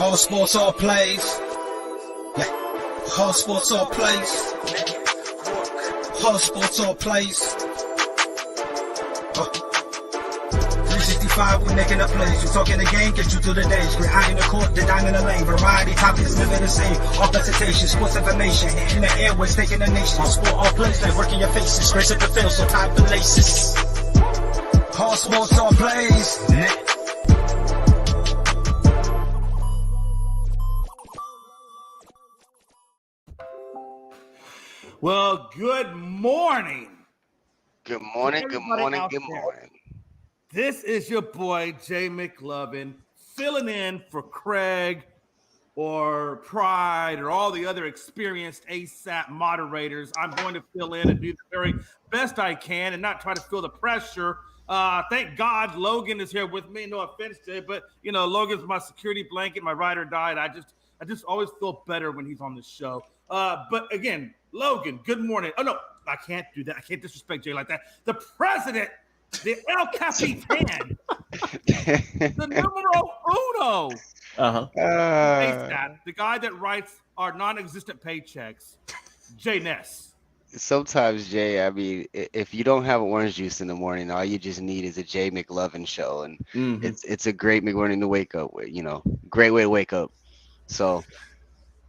All sports, all plays. Yeah. All sports, all plays. All sports, all plays. 365, we're making up plays. You talking the game, get you through the days. We're high in the court, the dime in the lane. Variety topics, living the same. All presentation, sports information. Hitting the airways, taking the nation. All sport, all plays, like working your faces. Grace at the field, so tie the laces. All sports, all plays. Well, good morning. Good morning, good morning, good morning. This is your boy, Jay McLovin, filling in for Craig or Pride or all the other experienced ASAP moderators. I'm going to fill in and do the very best I can and not try to feel the pressure. Thank God Logan is here with me. No offense, Jay, but, you know, Logan's my security blanket, my ride or die. And I just always feel better when he's on the show. But again, Logan, good morning. Oh, no, I can't do that. I can't disrespect Jay like that. The president, the El Capitan, the numero uno. The guy that writes our non-existent paychecks, Jay Ness. Sometimes, Jay, I mean, if you don't have orange juice in the morning, all you just need is a Jay McLovin show. And it's a great morning to wake up with, you know, great way to wake up. So,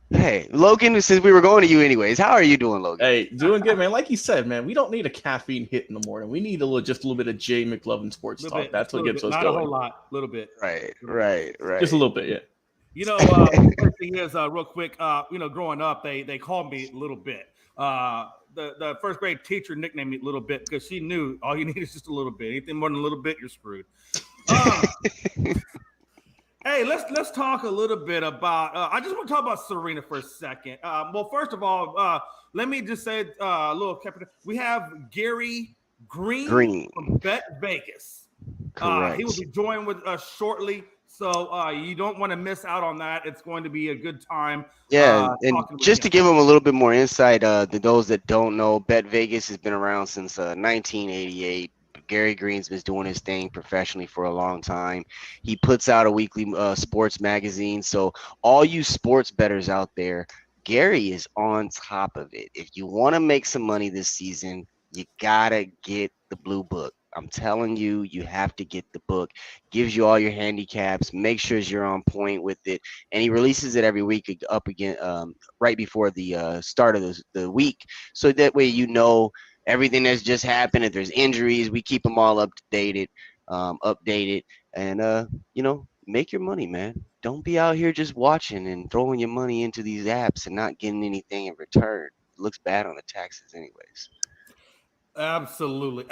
hey, Logan, since we were going to you anyways, how are you doing, Logan? Hey, doing good, man. Like you said, man, we don't need a caffeine hit in the morning. We need just a little bit of Jay McLovin sports talk. That's what gets us going. Not a whole lot, a little bit. Right. Just a little bit, yeah. You know, first thing is, real quick, you know, growing up, they called me Little Bit. The first grade teacher nicknamed me Little Bit because she knew all you need is just a little bit. Anything more than a little bit, you're screwed. Hey, let's talk a little bit about. I just want to talk about Serena for a second. Well, first of all, let me just say a little. We have Gary Greene from BetVegas. Correct. He will be joining with us shortly, so you don't want to miss out on that. It's going to be a good time. Yeah, and just to give them a little bit more insight, to those that don't know, BetVegas has been around since 1988. Gary Greene's been doing his thing professionally for a long time. He puts out a weekly sports magazine. So all you sports bettors out there, Gary is on top of it. If you want to make some money this season, you got to get the blue book. I'm telling you, you have to get the book. Gives you all your handicaps. Make sure you're on point with it. And he releases it every week up again, right before the start of the week. So that way you know everything that's just happened. If there's injuries, we keep them all updated, and you know, make your money, man. Don't be out here just watching and throwing your money into these apps and not getting anything in return. It looks bad on the taxes, anyways. Absolutely.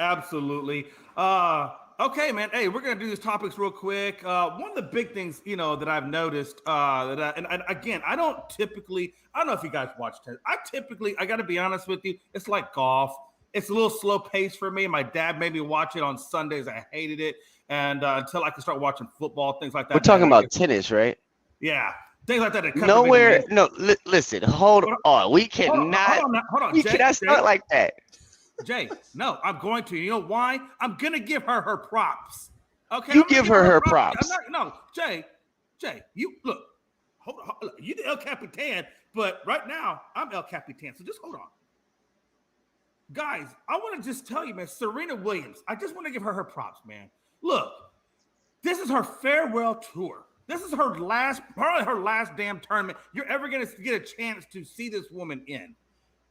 Okay, man. Hey, we're gonna do these topics real quick. One of the big things, you know, that I've noticed, and again, I don't know if you guys watch tennis. I got to be honest with you, it's like golf. It's a little slow pace for me. My dad made me watch it on Sundays. I hated it. And until I could start watching football, things like that. We're talking about tennis, right? Yeah. Things like that. Listen, hold on. We cannot. Hold on. We Jay, cannot start like that. Jay, no, I'm going to. You know why? I'm going to give her props. Okay? You give her props. Jay, you look. Hold on. You the El Capitan, but right now, I'm El Capitan. So just hold on. Guys, I want to just tell you, man, Serena Williams, I just want to give her props, man. Look, this is her farewell tour. This is probably her last damn tournament you're ever going to get a chance to see this woman in.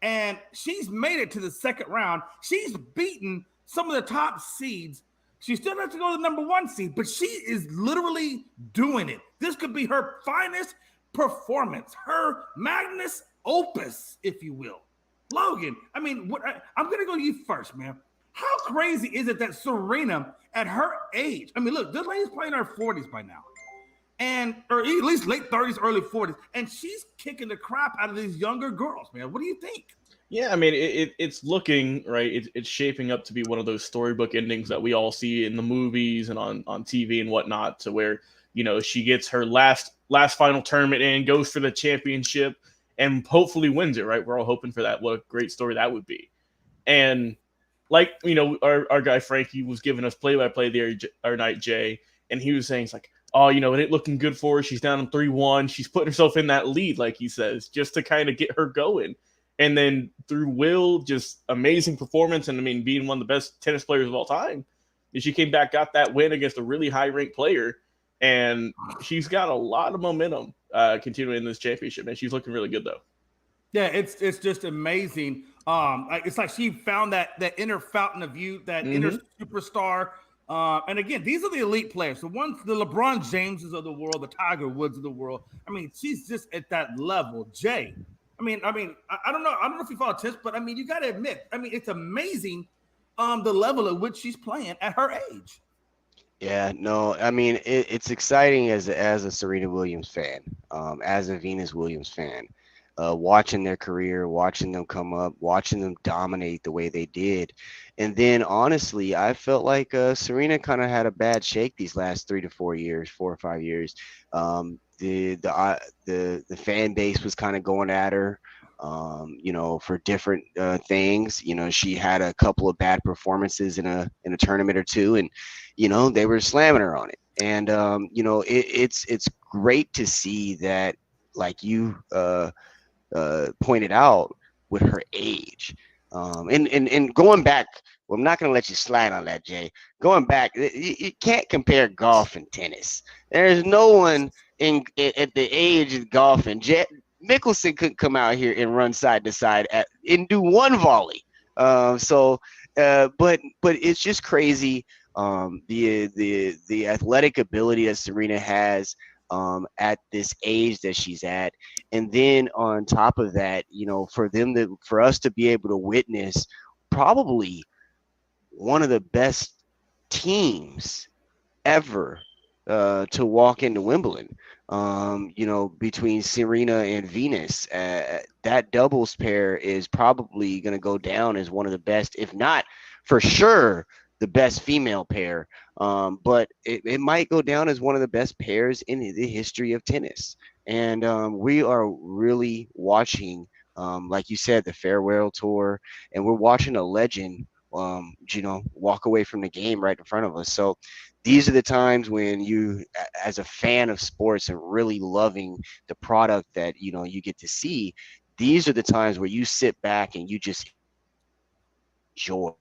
And she's made it to the second round. She's beaten some of the top seeds. She still has to go to the number one seed, but she is literally doing it. This could be her finest performance, her magnus opus, if you will. Logan, I mean, I'm going to go to you first, man. How crazy is it that Serena, at her age, I mean, look, this lady's playing in her 40s by now, or at least late 30s, early 40s, and she's kicking the crap out of these younger girls, man. What do you think? Yeah, I mean, it's looking, right, it's shaping up to be one of those storybook endings that we all see in the movies and on TV and whatnot, to where, you know, she gets her last final tournament in, goes for the championship, and hopefully wins it, right? We're all hoping for that. What a great story that would be. And like, you know, our guy Frankie was giving us play-by-play the other night, Jay, and he was saying, it's like, oh, it ain't looking good for her. She's down 3-1. She's putting herself in that lead, like he says, just to kind of get her going. And then through Will, just amazing performance. And I mean, being one of the best tennis players of all time, she came back, got that win against a really high ranked player. And she's got a lot of momentum continuing in this championship. And she's looking really good, though. Yeah, it's just amazing. It's like she found that inner fountain of youth, that inner superstar. And again, these are the elite players. The ones, the LeBron Jameses of the world, the Tiger Woods of the world. I mean, she's just at that level. Jay, I don't know if you follow tennis, but I mean, you got to admit, I mean, it's amazing the level at which she's playing at her age. Yeah, no, I mean, it's exciting as a Serena Williams fan, as a Venus Williams fan. Watching their career, watching them come up, watching them dominate the way they did. And then honestly, I felt like Serena kind of had a bad shake these last 4 or 5 years. The fan base was kind of going at her, for different things. She had a couple of bad performances in a tournament or two, and they were slamming her on it. And it's great to see that, like you pointed out, with her age, and going back. Well, I'm not going to let you slide on that, Jay. Going back, you can't compare golf and tennis. There's no one at the age of golf, and Mickelson couldn't come out here and run side to side and do one volley. But it's just crazy. The athletic ability that Serena has at this age that she's at, and then on top of that, for us to be able to witness probably one of the best teams ever to walk into Wimbledon, between Serena and Venus. That doubles pair is probably going to go down as one of the best, if not for sure the best female pair. But it might go down as one of the best pairs in the history of tennis. And we are really watching, like you said, the farewell tour, and we're watching a legend walk away from the game right in front of us. So these are the times when you, as a fan of sports and really loving the product that you get to see, these are the times where you sit back and you just enjoy.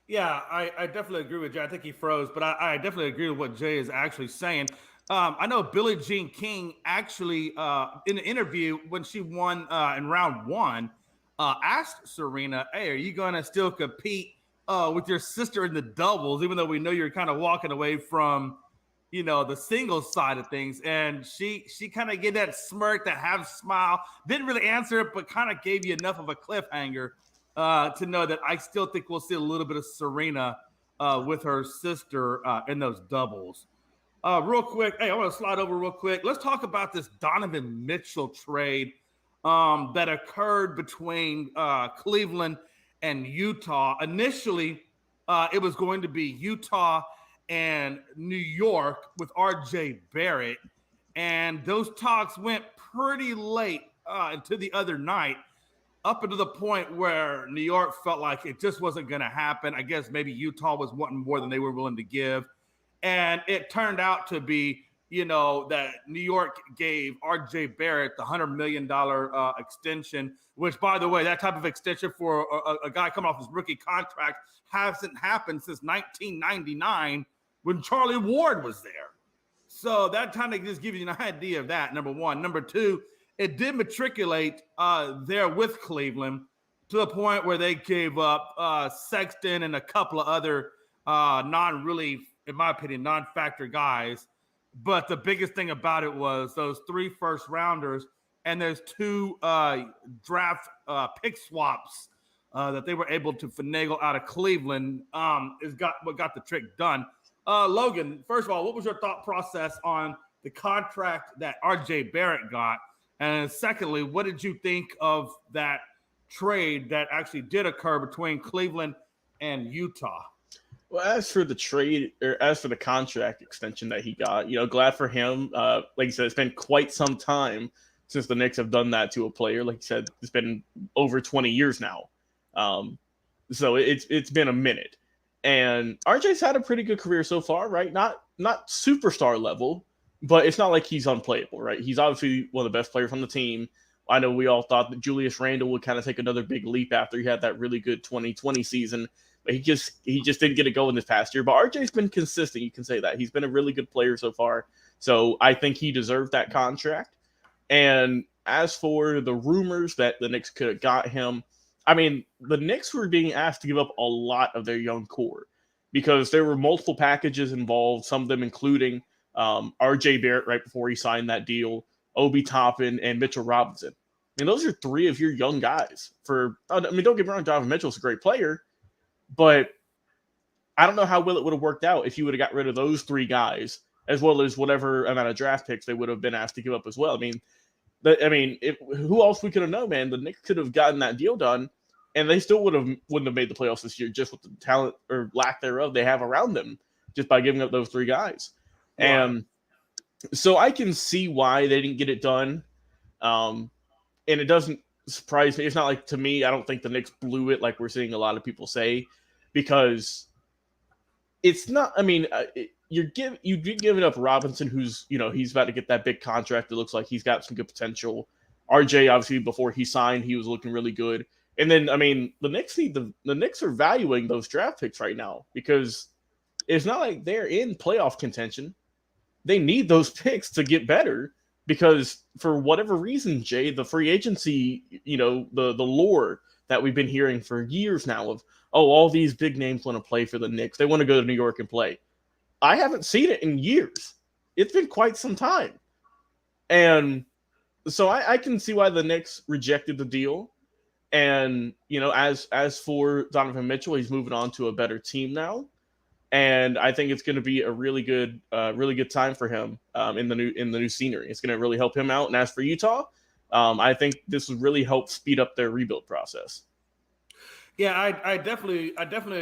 Yeah, I definitely agree with Jay. I think he froze, but I definitely agree with what Jay is actually saying. I know Billie Jean King actually, in the interview when she won in round one, asked Serena, hey, are you going to still compete with your sister in the doubles, even though we know you're kind of walking away from, the singles side of things? And she kind of gave that smirk, that half smile, didn't really answer it, but kind of gave you enough of a cliffhanger to know that I still think we'll see a little bit of Serena with her sister in those doubles. Real quick, hey, I want to slide over real quick. Let's talk about this Donovan Mitchell trade that occurred between Cleveland and Utah. Initially, it was going to be Utah and New York with RJ Barrett, and those talks went pretty late into the other night, up until the point where New York felt like it just wasn't going to happen. I guess maybe Utah was wanting more than they were willing to give. And it turned out to be, that New York gave RJ Barrett the $100 million extension, which, by the way, that type of extension for a guy coming off his rookie contract hasn't happened since 1999 when Charlie Ward was there. So that kind of just gives you an idea of that, number one. Number two, it did matriculate there with Cleveland to the point where they gave up Sexton and a couple of other non-really, in my opinion, non-factor guys. But the biggest thing about it was those 3 first-rounders and there's 2 draft pick swaps that they were able to finagle out of Cleveland what got the trick done. Logan, first of all, what was your thought process on the contract that RJ Barrett got? And secondly, what did you think of that trade that actually did occur between Cleveland and Utah? Well, as for the trade, or as for the contract extension that he got, glad for him. Like you said, it's been quite some time since the Knicks have done that to a player. Like you said, it's been over 20 years now. So it's been a minute. And RJ's had a pretty good career so far, right? Not superstar level, but it's not like he's unplayable, right? He's obviously one of the best players on the team. I know we all thought that Julius Randle would kind of take another big leap after he had that really good 2020 season, but he just didn't get it going this past year. But RJ's been consistent. You can say that. He's been a really good player so far. So I think he deserved that contract. And as for the rumors that the Knicks could have got him, I mean, the Knicks were being asked to give up a lot of their young core because there were multiple packages involved, some of them including RJ Barrett right before he signed that deal, Obi Toppin, and Mitchell Robinson. I mean, those are three of your young guys. Don't get me wrong, Donovan Mitchell's a great player, but I don't know how well it would have worked out if you would have got rid of those three guys, as well as whatever amount of draft picks they would have been asked to give up as well. Who else we could have known, man? The Knicks could have gotten that deal done, and they still wouldn't have made the playoffs this year just with the talent or lack thereof they have around them, just by giving up those three guys. Wow. And so I can see why they didn't get it done. And it doesn't surprise me. It's not like, to me, I don't think the Knicks blew it like we're seeing a lot of people say, because it's not, you're giving up Robinson, who's, he's about to get that big contract. It looks like he's got some good potential. RJ, obviously, before he signed, he was looking really good. And then, the Knicks the Knicks are valuing those draft picks right now, because it's not like they're in playoff contention. They need those picks to get better, because for whatever reason, Jay, the free agency, the lore that we've been hearing for years now of, all these big names want to play for the Knicks. They want to go to New York and play. I haven't seen it in years. It's been quite some time. And so I can see why the Knicks rejected the deal. And, as for Donovan Mitchell, he's moving on to a better team now. And I think it's going to be a really good time for him in the new scenery. It's going to really help him out. And as for Utah, I think this will really help speed up their rebuild process. Yeah, I definitely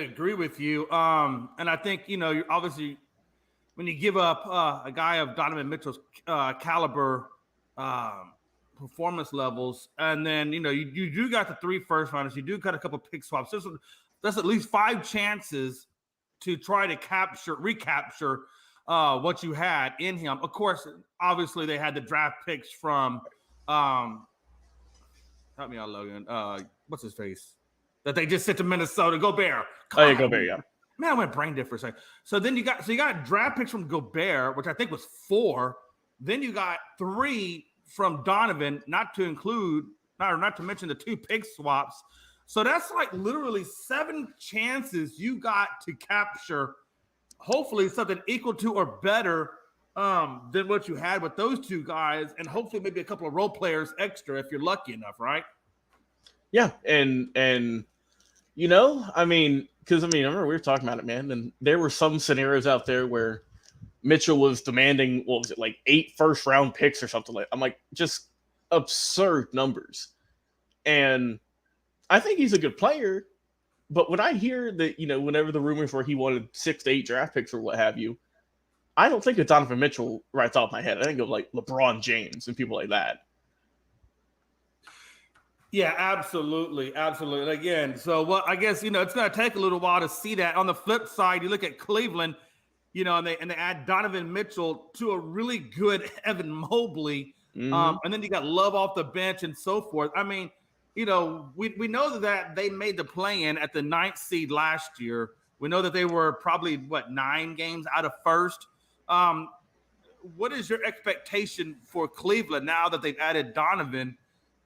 agree with you. And I think you're obviously, when you give up a guy of Donovan Mitchell's caliber, performance levels, and then you do got the 3 first rounders, you do got a couple pick swaps. That's at least 5 chances to try to recapture what you had in him. Of course, obviously they had the draft picks from help me out, Logan. What's his face? That they just sent to Minnesota. Gobert. Gobert, yeah. Man, I went brain dead for a second. So then you got draft picks from Gobert, which I think was 4. Then you got 3 from Donovan, not to mention the 2 pick swaps. So that's like literally 7 chances you got to capture, hopefully something equal to or better than what you had with those 2 guys, and hopefully maybe a couple of role players extra if you're lucky enough, right? Yeah, and because I remember we were talking about it, man, and there were some scenarios out there where Mitchell was demanding, what was it, like 8 first-round picks or something like that. I'm like, just absurd numbers. And I think he's a good player, but when I hear that, whenever the rumors were he wanted 6 to 8 draft picks or what have you, I don't think of Donovan Mitchell right off my head. I think of like LeBron James and people like that. Yeah, absolutely. Absolutely. Again, so I guess, it's going to take a little while to see that. On the flip side, you look at Cleveland, and they add Donovan Mitchell to a really good Evan Mobley. Mm-hmm. And then you got Love off the bench and so forth. We know that they made the play-in at the 9th seed last year. We know that they were probably, 9 games out of first. What is your expectation for Cleveland now that they've added Donovan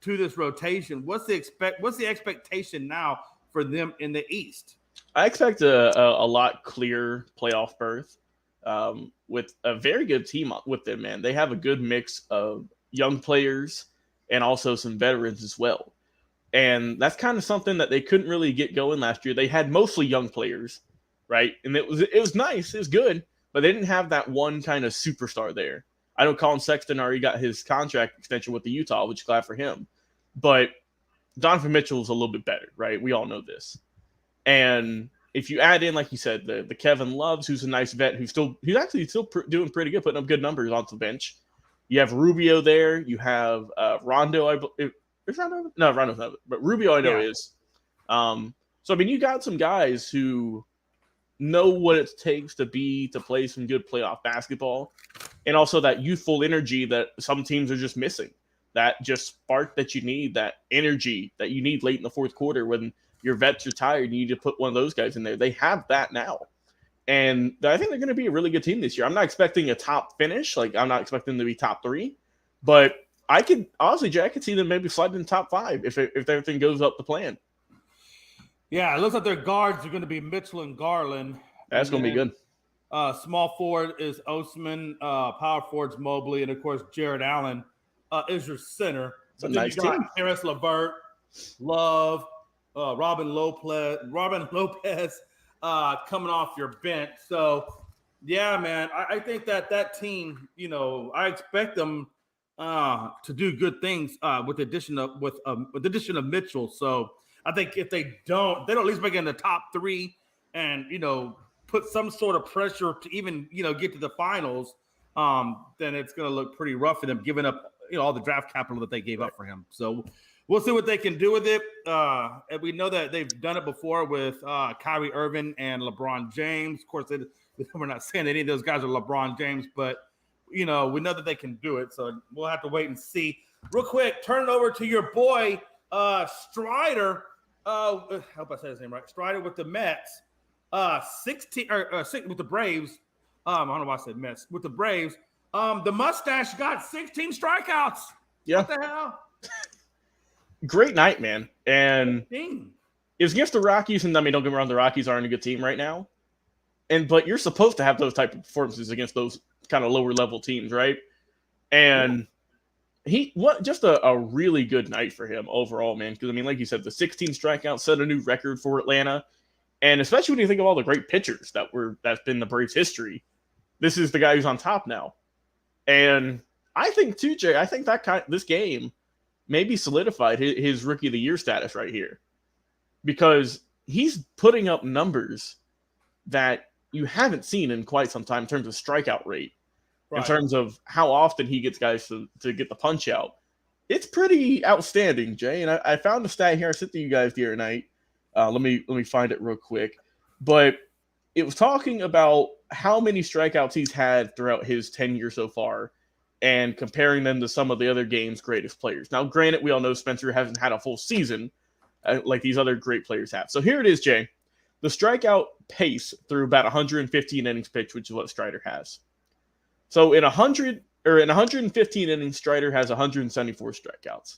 to this rotation? What's the expectation now for them in the East? I expect a lot clearer playoff berth with a very good team with them, man. They have a good mix of young players and also some veterans as well. And that's kind of something that they couldn't really get going last year. They had mostly young players, right? And it was nice. It was good, but they didn't have that one kind of superstar there. I know Colin Sexton already got his contract extension with the Utah, which is glad for him. But Donovan Mitchell is a little bit better, right? We all know this. And if you add in, like you said, the Kevin Loves, who's a nice vet, who's actually still doing pretty good, putting up good numbers off the bench. You have Rubio there. You have Rondo. Is Rondo? No, Rondo's not. But Rubio, I know is. So you got some guys who, know what it takes to play some good playoff basketball, and also that youthful energy that some teams are just missing. That just spark that you need, that energy that you need late in the fourth quarter when your vets are tired, you need to put one of those guys in there. They have that now. And I think they're going to be a really good team this year. I'm not expecting a top finish. Like, I'm not expecting them to be top 3. But I could, honestly, Jay, I could see them maybe sliding in top 5 if everything goes up the plan. Yeah, it looks like their guards are going to be Mitchell and Garland. That's going to be good. Small forward is Osman. Power forward's Mobley. And, of course, Jared Allen is your center. It's a nice team. Harris LeVert, Love, Robin Lopez coming off your bench. So, yeah, man, I think that team, I expect them to do good things with the addition of Mitchell. So I think if they don't at least make it in the top 3 and, put some sort of pressure to even, get to the finals, then it's going to look pretty rough for them giving up, all the draft capital that they gave up for him. So we'll see what they can do with it. And we know that they've done it before with Kyrie Irving and LeBron James. Of course, we're not saying that any of those guys are LeBron James, but, we know that they can do it. So we'll have to wait and see. Real quick, turn it over to your boy, Strider. I hope I said his name right. Strider with the Mets. 16 with the Braves. I don't know why I said Mets. With the Braves. The mustache got 16 strikeouts. Yeah. What the hell? Great night, man. And 16. it was against the Rockies, and don't get me wrong, the Rockies aren't a good team right now. But you're supposed to have those type of performances against those kind of lower level teams, right? And just a really good night for him overall, man. Because like you said, the 16 strikeouts set a new record for Atlanta. And especially when you think of all the great pitchers that's been the Braves' history, this is the guy who's on top now. And I think too, Jay, this game maybe solidified his Rookie of the Year status right here, because he's putting up numbers that you haven't seen in quite some time in terms of strikeout rate, in terms of how often he gets guys to get the punch out. It's pretty outstanding, Jay. And I found a stat here. I sent to you guys the other night. Let me find it real quick. But it was talking about how many strikeouts he's had throughout his tenure so far and comparing them to some of the other game's greatest players. Now, granted, we all know Spencer hasn't had a full season like these other great players have. So here it is, Jay. The strikeout pace through about 115 innings pitched, which is what Strider has. So in 115 innings, Strider has 174 strikeouts.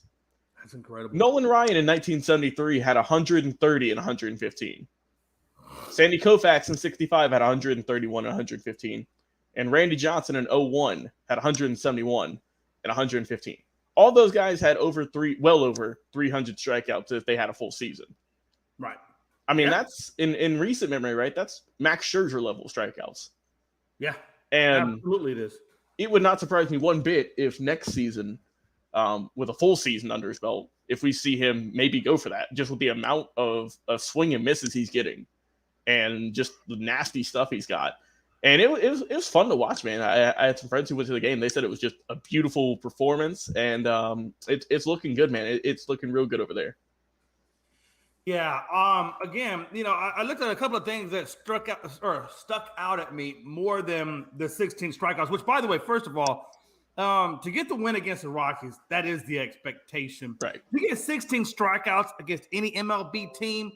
That's incredible. Nolan Ryan in 1973 had 130 and 115. Sandy Koufax in 65 had 131 and 115. And Randy Johnson in 01 had 171 and 115. All those guys had well over 300 strikeouts if they had a full season. Right. I mean, that's in recent memory, right? That's Max Scherzer level strikeouts. Yeah. And absolutely it is. It would not surprise me one bit if next season, with a full season under his belt, if we see him maybe go for that, just with the amount of swing and misses he's getting and just the nasty stuff he's got. And it was fun to watch, man. I had some friends who went to the game. They said it was just a beautiful performance, and it's looking good, man. It's looking real good over there. Yeah. Again, I looked at a couple of things that stuck out at me more than the 16 strikeouts. Which, by the way, first of all, to get the win against the Rockies, that is the expectation. Right. You get 16 strikeouts against any MLB team.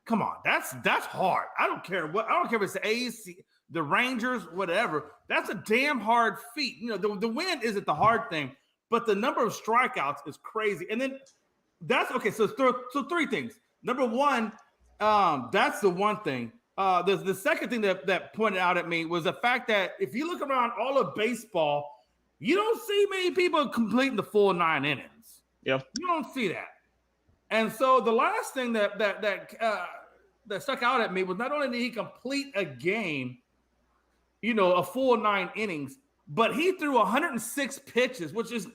Come on, that's hard. I don't care if it's the A's, the Rangers, whatever. That's a damn hard feat. The win isn't the hard thing, but the number of strikeouts is crazy. And then that's okay. So three things. Number one, that's the one thing. The second thing that pointed out at me was the fact that if you look around all of baseball, you don't see many people completing the full 9 innings. Yeah, you don't see that. And so the last thing that stuck out at me was not only did he complete a game, a full 9 innings, but he threw 106 pitches, which is,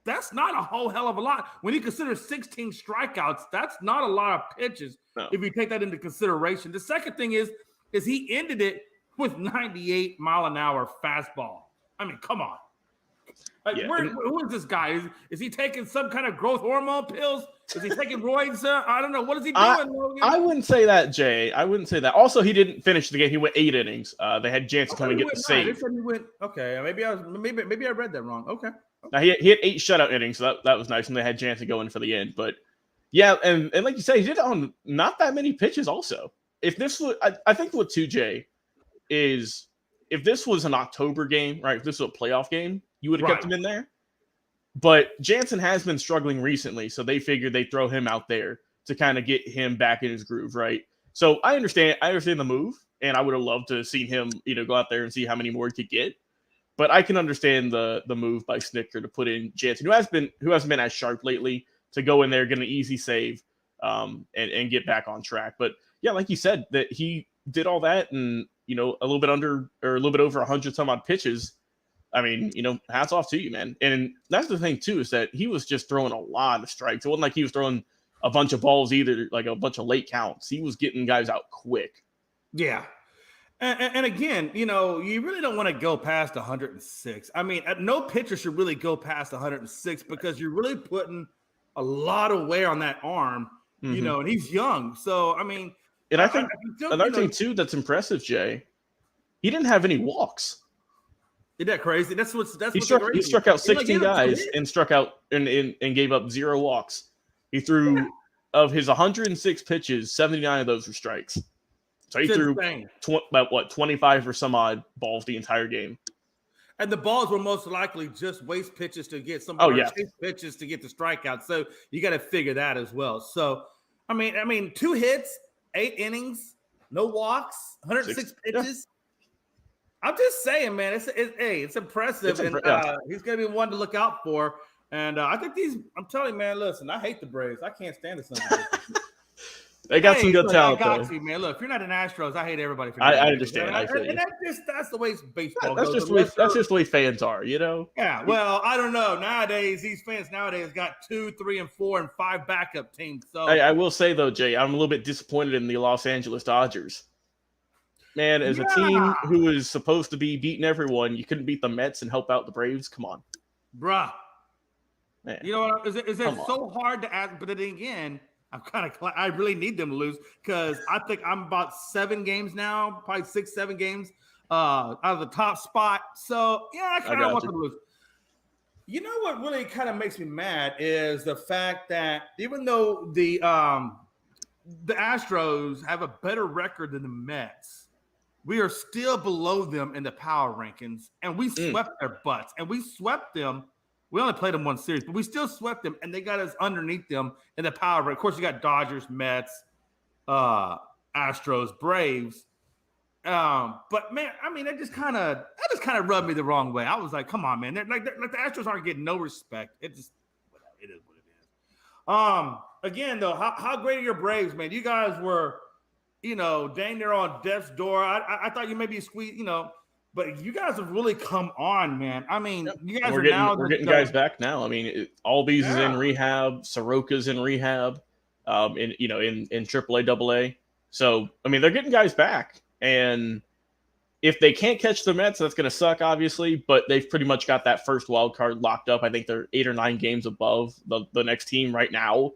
that's not a whole hell of a lot. When you consider 16 strikeouts, that's not a lot of pitches if you take that into consideration. The second thing is he ended it with 98-mile-an-hour fastball. I mean, come on. Like, Yeah. who is this guy? Is he taking some kind of growth hormone pills? Is he taking roids? I don't know. What is he doing, Logan? I wouldn't say that, Jay. I wouldn't say that. Also, he didn't finish the game. He went 8 innings. They had Jansen come and get the save. Okay, maybe I read that wrong. Okay. Now, he had 8 shutout innings, so that was nice, and they had Jansen going for the end. But yeah, and like you say, he did it on not that many pitches. Also, if this was, I think what 2J is, if this was an October game, right? If this was a playoff game, you would have kept him in there. But Jansen has been struggling recently, so they figured they'd throw him out there to kind of get him back in his groove, right? So I understand the move, and I would have loved to have seen him, go out there and see how many more he could get. But I can understand the move by Snicker to put in Jansen, who hasn't been as sharp lately, to go in there, get an easy save, and get back on track. But yeah, like you said, that he did all that, and a little bit under or a little bit over 100 some odd pitches. I mean, hats off to you, man. And that's the thing too, is that he was just throwing a lot of strikes. It wasn't like he was throwing a bunch of balls either, like a bunch of late counts. He was getting guys out quick. Yeah. And again, you really don't want to go past 106. I mean, no pitcher should really go past 106 because you're really putting a lot of wear on that arm, and he's young. So, I mean. And I think another thing, too, that's impressive, Jay, he didn't have any walks. Isn't that crazy? He struck out 16 guys and struck out and gave up 0 walks. He threw, of his 106 pitches, 79 of those were strikes. So he threw about 25 or some odd balls the entire game. And the balls were most likely just waste pitches to get pitches to get the strikeout. So you got to figure that as well. So, I mean, 2 hits, 8 innings, no walks, 106 pitches. I'm just saying, man, it's impressive. He's going to be one to look out for. And I think I'm telling you, man, listen, I hate the Braves. I can't stand this. They got some good talent, I got you, man. Look, if you're not an Astros, I hate everybody. I understand. And that's the way baseball goes. That's just the way fans are, Yeah, well, I don't know. Nowadays, these fans got 2, 3, and 4, and 5 backup teams. So I will say, though, Jay, I'm a little bit disappointed in the Los Angeles Dodgers. Man, as a team who is supposed to be beating everyone, you couldn't beat the Mets and help out the Braves? Come on. Bruh. Man. You know what? Is it so hard to ask? But then again, I really need them to lose because I think I'm about 7 games now, probably 6, 7 games out of the top spot. So, yeah, I kind of want them to lose. You know what really kind of makes me mad is the fact that even though the Astros have a better record than the Mets, we are still below them in the power rankings, and we swept their butts, and we swept them. We only played them 1 series, but we still swept them, and they got us underneath them in the power rank. Of course, you got Dodgers, Mets, Astros, Braves. But man, I mean, that just kind of rubbed me the wrong way. I was like, come on, man. The Astros aren't getting no respect. It is what it is. Again, though, how great are your Braves, man? You guys were, dang near on death's door. I thought you maybe squeezed, but you guys have really come on, man. I mean, you guys we're getting guys back now. I mean, Albies is in rehab, Soroka's in rehab, in AAA, AA. So I mean, they're getting guys back, and if they can't catch the Mets, that's going to suck, obviously. But they've pretty much got that first wild card locked up. I think they're 8 or 9 games above the next team right now.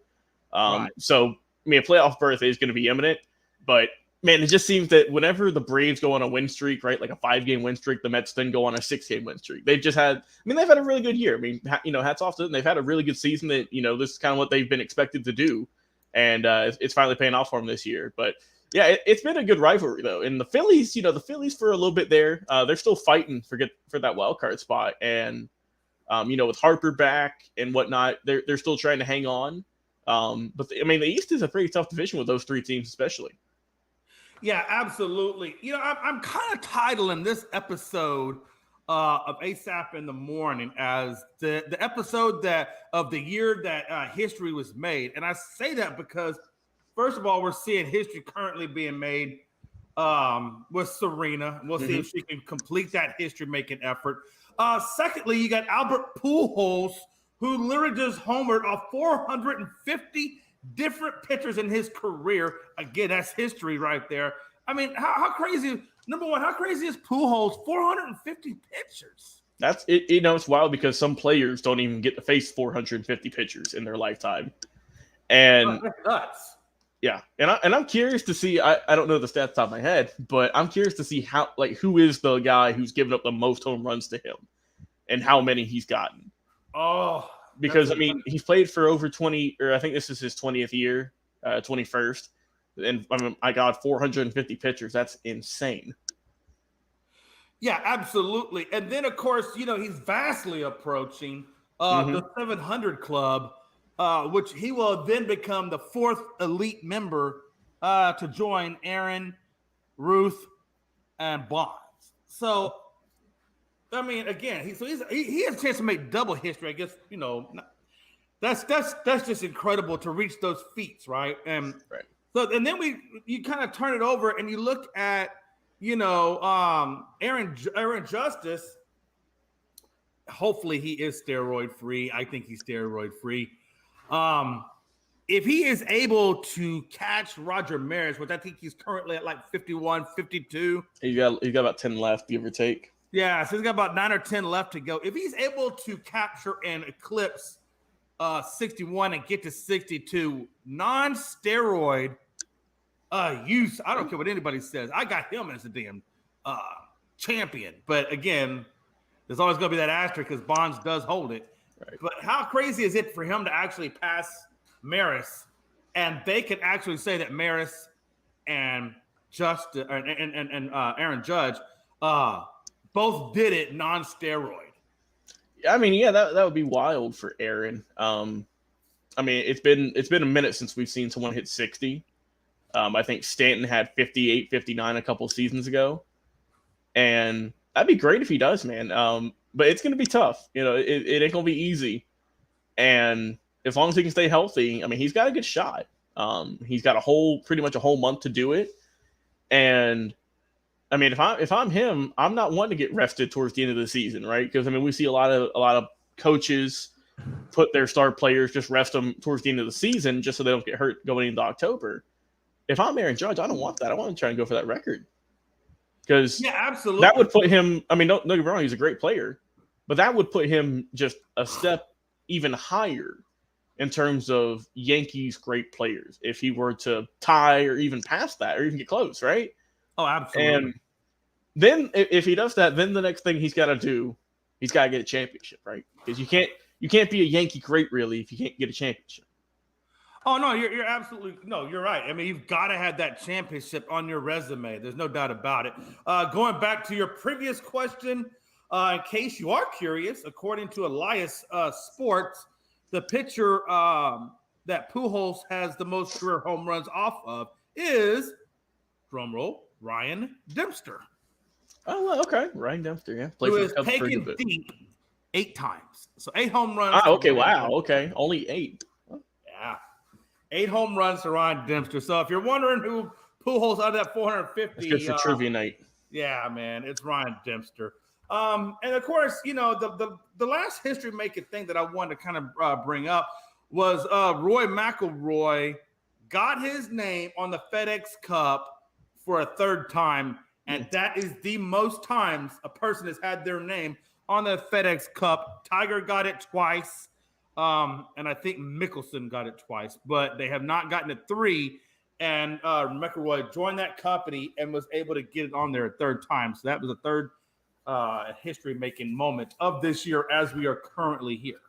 Right. So I mean, a playoff berth is going to be imminent, but. Man, it just seems that whenever the Braves go on a win streak, right, like a 5-game win streak, the Mets then go on a 6-game win streak. They've had a really good year. I mean, hats off to them. They've had a really good season that, this is kind of what they've been expected to do. And it's finally paying off for them this year. But yeah, it's been a good rivalry though. And the Phillies, for a little bit there, they're still fighting for that wild card spot. And, with Harper back and whatnot, they're still trying to hang on. But the East is a pretty tough division with those 3 teams, especially. Yeah, absolutely. I'm kind of titling this episode of ASAP in the Morning as the episode of the year that history was made. And I say that because, first of all, we're seeing history currently being made with Serena. We'll see if she can complete that history-making effort. Secondly, you got Albert Pujols, who literally just homered off 450 different pitchers in his career. Again, that's history right there. I mean, how crazy? Number one, how crazy is Pujols? 450 pitchers. That's it. You know, it's wild because some players don't even get to face 450 pitchers in their lifetime, and That's nuts. yeah, and I'm curious to see. I don't know the stats top of my head, but I'm curious to see who is the guy who's given up the most home runs to him, and how many he's gotten. Oh, because I mean, he's played for over 20, or I think this is his 20th year, 21st, and I got 450 pitchers. That's insane. Yeah, absolutely. And then, of course, he's vastly approaching the 700 club, which he will then become the fourth elite member to join Aaron, Ruth, and Bonds. So, I mean, again, he has a chance to make double history. I guess that's just incredible to reach those feats, right? And right. So, and then you kind of turn it over and you look at Aaron Justice. Hopefully, he is steroid free. I think he's steroid free. If he is able to catch Roger Maris, which I think he's currently at like 51, 52. He got about 10 left, give or take. Yeah, so he's got about 9 or 10 left to go. If he's able to capture and eclipse 61 and get to 62, non-steroid use, I don't care what anybody says. I got him as a damn champion. But again, there's always going to be that asterisk because Bonds does hold it. Right. But how crazy is it for him to actually pass Maris, and they can actually say that Maris and Aaron Judge both did it non-steroid. I mean, yeah, that would be wild for Aaron. I mean, it's been a minute since we've seen someone hit 60. I think Stanton had 58, 59 a couple seasons ago. And that'd be great if he does, man. But it's going to be tough. It ain't going to be easy. And as long as he can stay healthy, I mean, he's got a good shot. He's got pretty much a whole month to do it. And I mean, if I'm him, I'm not one to get rested towards the end of the season, right? Because I mean, we see a lot of coaches put their star players, just rest them towards the end of the season, just so they don't get hurt going into October. If I'm Aaron Judge, I don't want that. I want to try and go for that record. Because absolutely, that would put him. I mean, don't get me wrong, he's a great player, but that would put him just a step even higher in terms of Yankees great players. If he were to tie or even pass that, or even get close, right? Oh, absolutely. And then if he does that, then the next thing he's got to do, he's got to get a championship, right? Because you can't be a Yankee great really if you can't get a championship. Oh no, you're absolutely you're right. I mean, you've got to have that championship on your resume. There's no doubt about it. Going back to your previous question, in case you are curious, according to Elias Sports, the pitcher that Pujols has the most career home runs off of is, drumroll, Ryan Dempster. Oh, well, okay. Ryan Dempster, yeah. Who is taken deep 8 times. So 8 home runs. Ah, okay, wow. Okay, only 8. Yeah. 8 home runs to Ryan Dempster. So if you're wondering who Pujols out of that 450. It's good for trivia night. Yeah, man. It's Ryan Dempster. And of course, the last history-making thing that I wanted to kind of bring up was Roy McIlroy got his name on the FedEx Cup for a 3rd time. And that is the most times a person has had their name on the FedEx Cup. Tiger got it twice. And I think Mickelson got it twice. But they have not gotten it 3. And McIlroy joined that company and was able to get it on there a 3rd time. So that was a 3rd history-making moment of this year as we are currently here.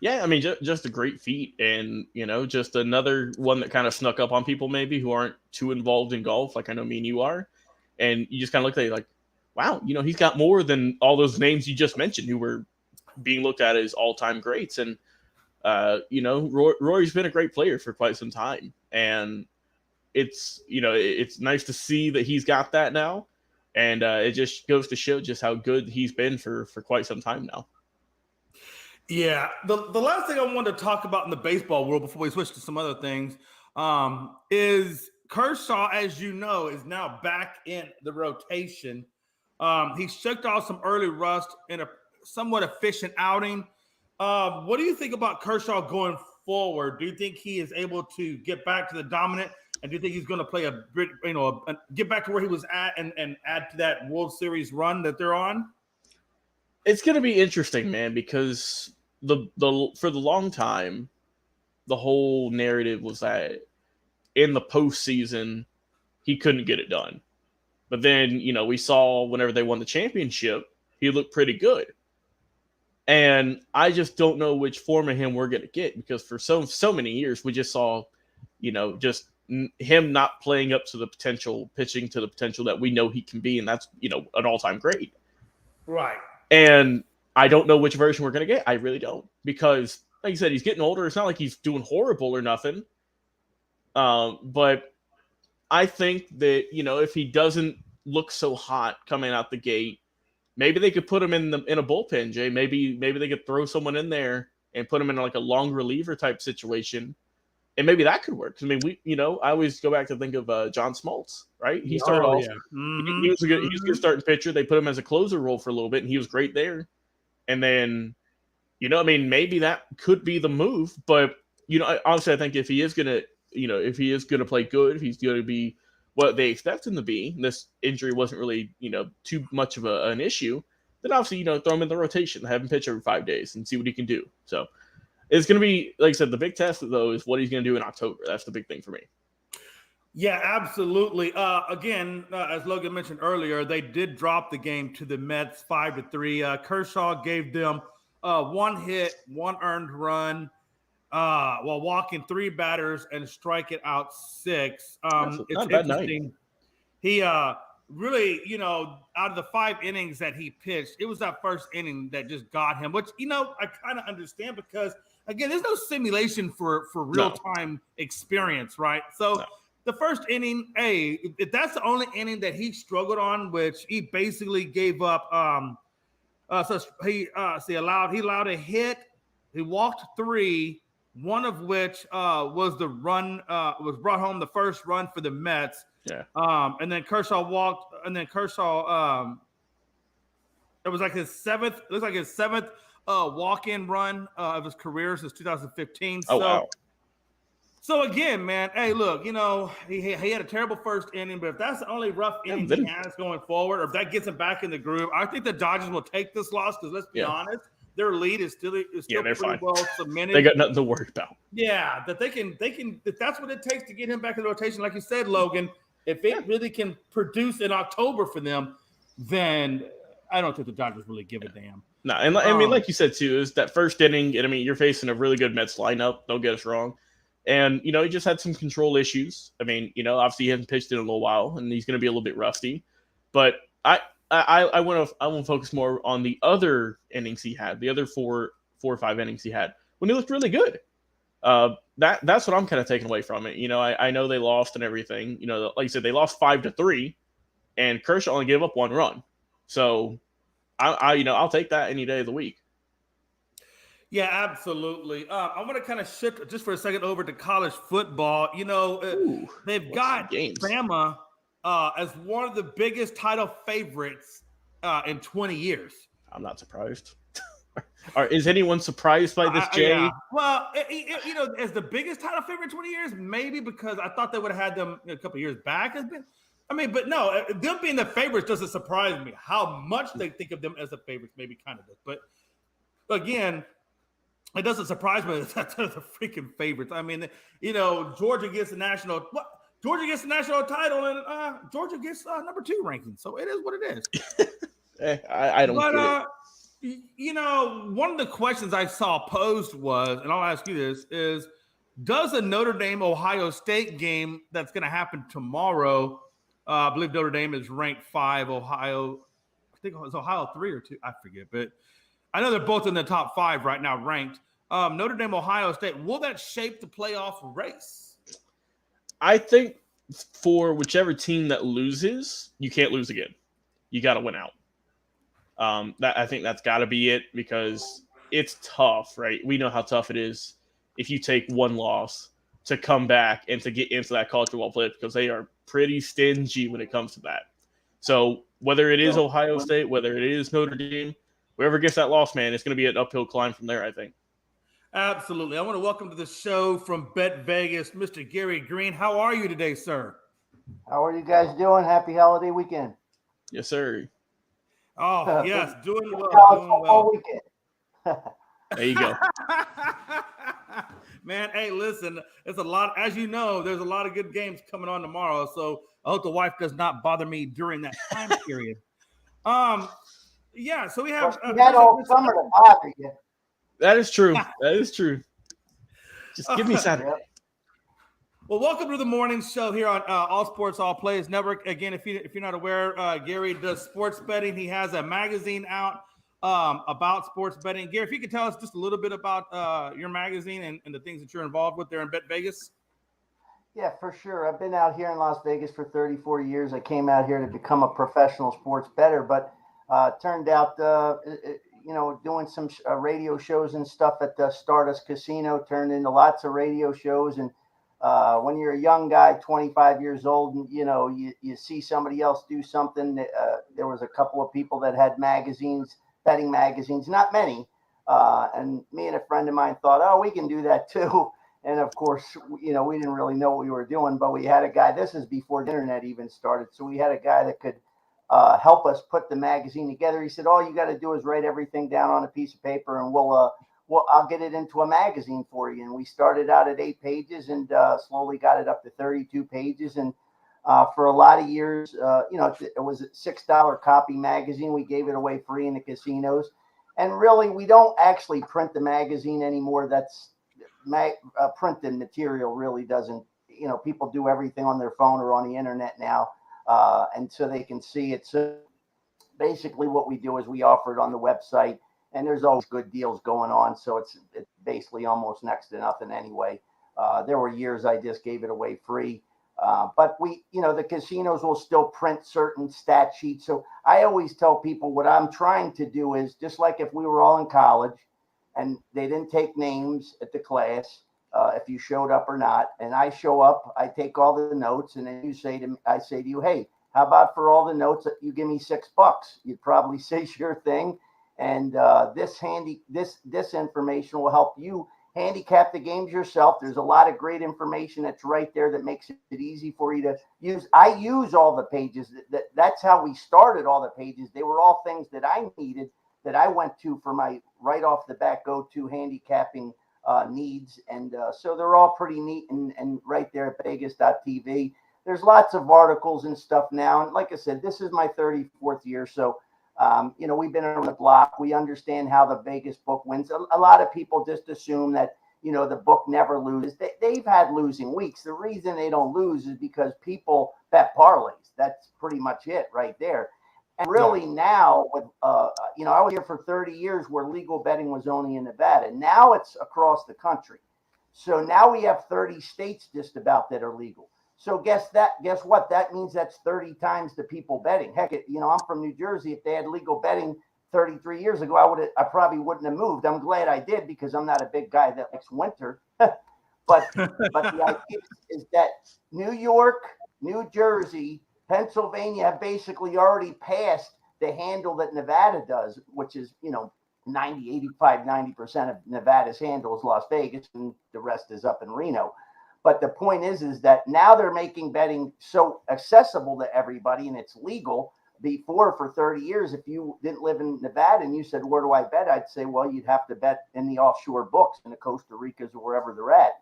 Yeah, I mean, just a great feat. And, just another one that kind of snuck up on people maybe who aren't too involved in golf, like I know me and you are. And you just kind of look at it like, wow, he's got more than all those names you just mentioned who were being looked at as all-time greats. And, Rory's been a great player for quite some time. And it's nice to see that he's got that now. And it just goes to show just how good he's been for quite some time now. Yeah. The last thing I wanted to talk about in the baseball world before we switch to some other things is Kershaw, as you know, is now back in the rotation. He's checked off some early rust in a somewhat efficient outing. What do you think about Kershaw going forward? Do you think he is able to get back to the dominant? And do you think he's going to play get back to where he was at and add to that World Series run that they're on? It's going to be interesting, man, because the for the long time, the whole narrative was that in the postseason, he couldn't get it done. But then, we saw whenever they won the championship, he looked pretty good. And I just don't know which form of him we're going to get, because for so many years, we just saw, just him not playing up to the potential, pitching to the potential that we know he can be. And that's, an all-time great. Right. And I don't know which version we're going to get. I really don't. Because, like you said, he's getting older. It's not like he's doing horrible or nothing. But I think that, if he doesn't look so hot coming out the gate, maybe they could put him in a bullpen, Jay. Maybe they could throw someone in there and put him in like a long reliever type situation. And maybe that could work. I mean, I always go back to think of John Smoltz, right? He started off. Yeah. Mm-hmm. He was a good starting pitcher. They put him as a closer role for a little bit, and he was great there. And then, maybe that could be the move. But honestly, I think if he is gonna play good, if he's gonna be what they expect him to be, this injury wasn't really too much of an issue, then obviously throw him in the rotation, have him pitch every 5 days, and see what he can do. So. It's going to be, like I said, the big test, though, is what he's going to do in October. That's the big thing for me. Yeah, absolutely. Again, as Logan mentioned earlier, they did drop the game to the Mets 5-3. Kershaw gave them 1 hit, 1 earned run, while walking 3 batters and striking out 6. It's not a bad interesting. Night. He really, out of the 5 innings that he pitched, it was that first inning that just got him, which, I kind of understand because, again, there's no simulation for real-time experience, right? So the first inning, if that's the only inning that he struggled on, which he basically gave up. So he allowed a hit. He walked 3, one of which was the run, was brought home the first run for the Mets. Yeah. And then Kershaw walked, and then Kershaw, it was like his 7th. It looks like his 7th walk-in run of his career since 2015. Oh, wow. So again, man, hey, look, he had a terrible first inning, but if that's the only rough inning he has going forward, or if that gets him back in the groove, I think the Dodgers will take this loss because let's be honest, their lead is still pretty fine. well cemented. They got nothing to worry about. Yeah, that they can if that's what it takes to get him back in the rotation, like you said, Logan, if it really can produce in October for them, then I don't think the Dodgers really give a damn. No, and I mean, like you said too, is that first inning, and I mean, you're facing a really good Mets lineup. Don't get us wrong, and he just had some control issues. I mean, obviously he hasn't pitched in a little while, and he's going to be a little bit rusty. But I want to focus more on the other innings he had, the other four or 5 innings he had when he looked really good. That's what I'm kind of taking away from it. I know they lost and everything. Like you said, they lost 5-3, and Kershaw only gave up 1 run. So. I'll take that any day of the week. Yeah, absolutely. I want to kind of shift just for a second over to college football. They've got Bama as one of the biggest title favorites in 20 years. I'm not surprised. Is anyone surprised by this, Jay? Yeah. Well, as the biggest title favorite in 20 years, maybe because I thought they would have had them a couple years back. But no, them being the favorites doesn't surprise me. How much they think of them as the favorites maybe kind of does. But again, it doesn't surprise me that they're the freaking favorites. I mean, Georgia gets the national title, and Georgia gets number 2 ranking. So it is what it is. I don't get it. One of the questions I saw posed was, and I'll ask you this, is does the Notre Dame-Ohio State game that's going to happen tomorrow, I believe Notre Dame is ranked 5. Ohio, I think it was Ohio 3 or 2. I forget, but I know they're both in the top 5 right now, ranked. Notre Dame, Ohio State. Will that shape the playoff race? I think for whichever team that loses, you can't lose again. You got to win out. I think that's got to be it because it's tough, right? We know how tough it is if you take 1 loss to come back and to get into that college football playoff because they are pretty stingy when it comes to that. So whether it is Ohio State, whether it is Notre Dame, whoever gets that loss, man, it's going to be an uphill climb from there, I think. Absolutely. I want to welcome to the show from BetVegas, Mr. Gary Greene. How are you today, sir? How are you guys doing? Happy holiday weekend. Yes, sir. Oh, yes, doing well, College doing football well. weekend. There you go. Man, hey, listen, it's a lot. As you know, there's a lot of good games coming on tomorrow. So I hope the wife does not bother me during that time period. Yeah, so we have Well, she had all summer to bother you. That is true. That is true. Just give me Saturday. Yep. Well, welcome to the morning show here on All Sports All Plays Network. Again, if you're not aware, Gary does sports betting. He has a magazine out about sports betting. Gary, if you could tell us just a little bit about your magazine and the things that you're involved with there in BetVegas. Yeah, for sure. I've been out here in Las Vegas for 34 years. I came out here to become a professional sports bettor, but turned out, doing some radio shows and stuff at the Stardust Casino turned into lots of radio shows. And when you're a young guy, 25 years old, and you see somebody else do something, there was a couple of people that had magazines, betting magazines, not many. And me and a friend of mine thought, oh, we can do that too. And of course, we didn't really know what we were doing, but we had a guy, this is before the internet even started. So we had a guy that could help us put the magazine together. He said, all you got to do is write everything down on a piece of paper and I'll get it into a magazine for you. And we started out at 8 pages and slowly got it up to 32 pages. And for a lot of years, it was a $6 copy magazine. We gave it away free in the casinos. And really, we don't actually print the magazine anymore. That's printed material really doesn't, people do everything on their phone or on the internet now. And so they can see it. So basically what we do is we offer it on the website, and there's always good deals going on. So it's basically almost next to nothing anyway. There were years I just gave it away free. But the casinos will still print certain stat sheets. So I always tell people what I'm trying to do is just like if we were all in college and they didn't take names at the class, if you showed up or not, and I show up, I take all the notes, and then I say to you, hey, how about for all the notes that you give me $6? You'd probably say sure thing. And this information will help you handicap the games yourself. There's a lot of great information that's right there that makes it easy for you to use. I use all the pages. That's how we started all the pages. They were all things that I needed that I went to for my right off the bat go-to handicapping needs. And so they're all pretty neat and right there at Vegas.tv. There's lots of articles and stuff now. And like I said, this is my 34th year. So, we've been around the block. We understand how the Vegas book wins. A lot of people just assume that, the book never loses. They've had losing weeks. The reason they don't lose is because people bet parlays. That's pretty much it right there. And really now, with I was here for 30 years where legal betting was only in Nevada. Now it's across the country. So now we have 30 states just about that are legal. So guess what? That means that's 30 times the people betting. Heck, I'm from New Jersey. If they had legal betting 33 years ago, I probably wouldn't have moved. I'm glad I did because I'm not a big guy that likes winter. But the idea is that New York, New Jersey, Pennsylvania have basically already passed the handle that Nevada does, which is, 90% of Nevada's handle is Las Vegas, and the rest is up in Reno. But the point is that now they're making betting so accessible to everybody, and it's legal. Before, for 30 years, if you didn't live in Nevada and you said, where do I bet? I'd say, well, you'd have to bet in the offshore books in the Costa Ricas or wherever they're at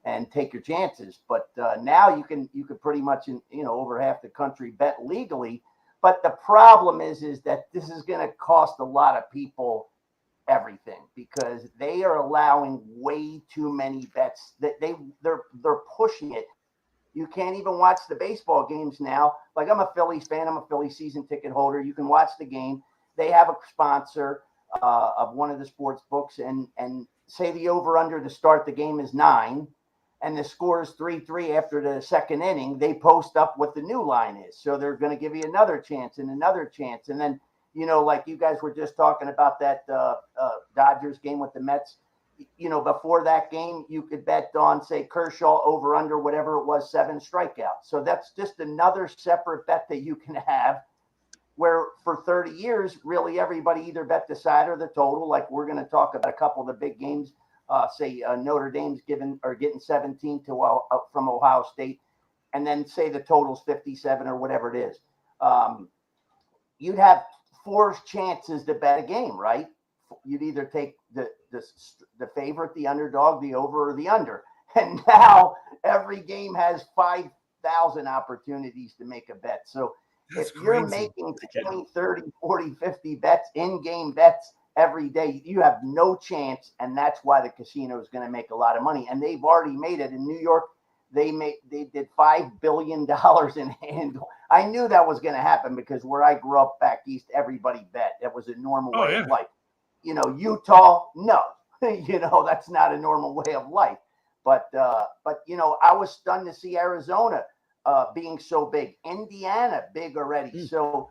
and take your chances. But now you can pretty much, over half the country bet legally. But the problem is that this is going to cost a lot of people everything because they are allowing way too many bets. That they're pushing it. You can't even watch the baseball games now. Like, I'm a Phillies fan. I'm a Phillies season ticket holder. You can watch the game. They have a sponsor of one of the sports books, and say the over-under to start the game is 9, and the score is 3-3 after the second inning. They post up what the new line is. So they're going to give you another chance and another chance. And then, like you guys were just talking about that Dodgers game with the Mets. Before that game, you could bet on, say, Kershaw over under whatever it was, 7 strikeouts. So that's just another separate bet that you can have where for 30 years, really everybody either bet the side or the total. Like we're going to talk about a couple of the big games, say Notre Dame's getting 17 from Ohio State, and then say the total's 57 or whatever it is. You'd have 4 chances to bet a game, right? You'd either take the favorite, the underdog, the over, or the under. And now every game has 5,000 opportunities to make a bet. So That's if you're crazy. making 20, 30, 40, 50 bets, in-game bets every day, you have no chance. And that's why the casino is going to make a lot of money. And they've already made it. In New York, they did $5 billion in handle. I knew that was going to happen because where I grew up back east, everybody bet. That was a normal way of life. You know, Utah, no. You know, that's not a normal way of life. But you know, I was stunned to see Arizona being so big. Indiana, big already. So,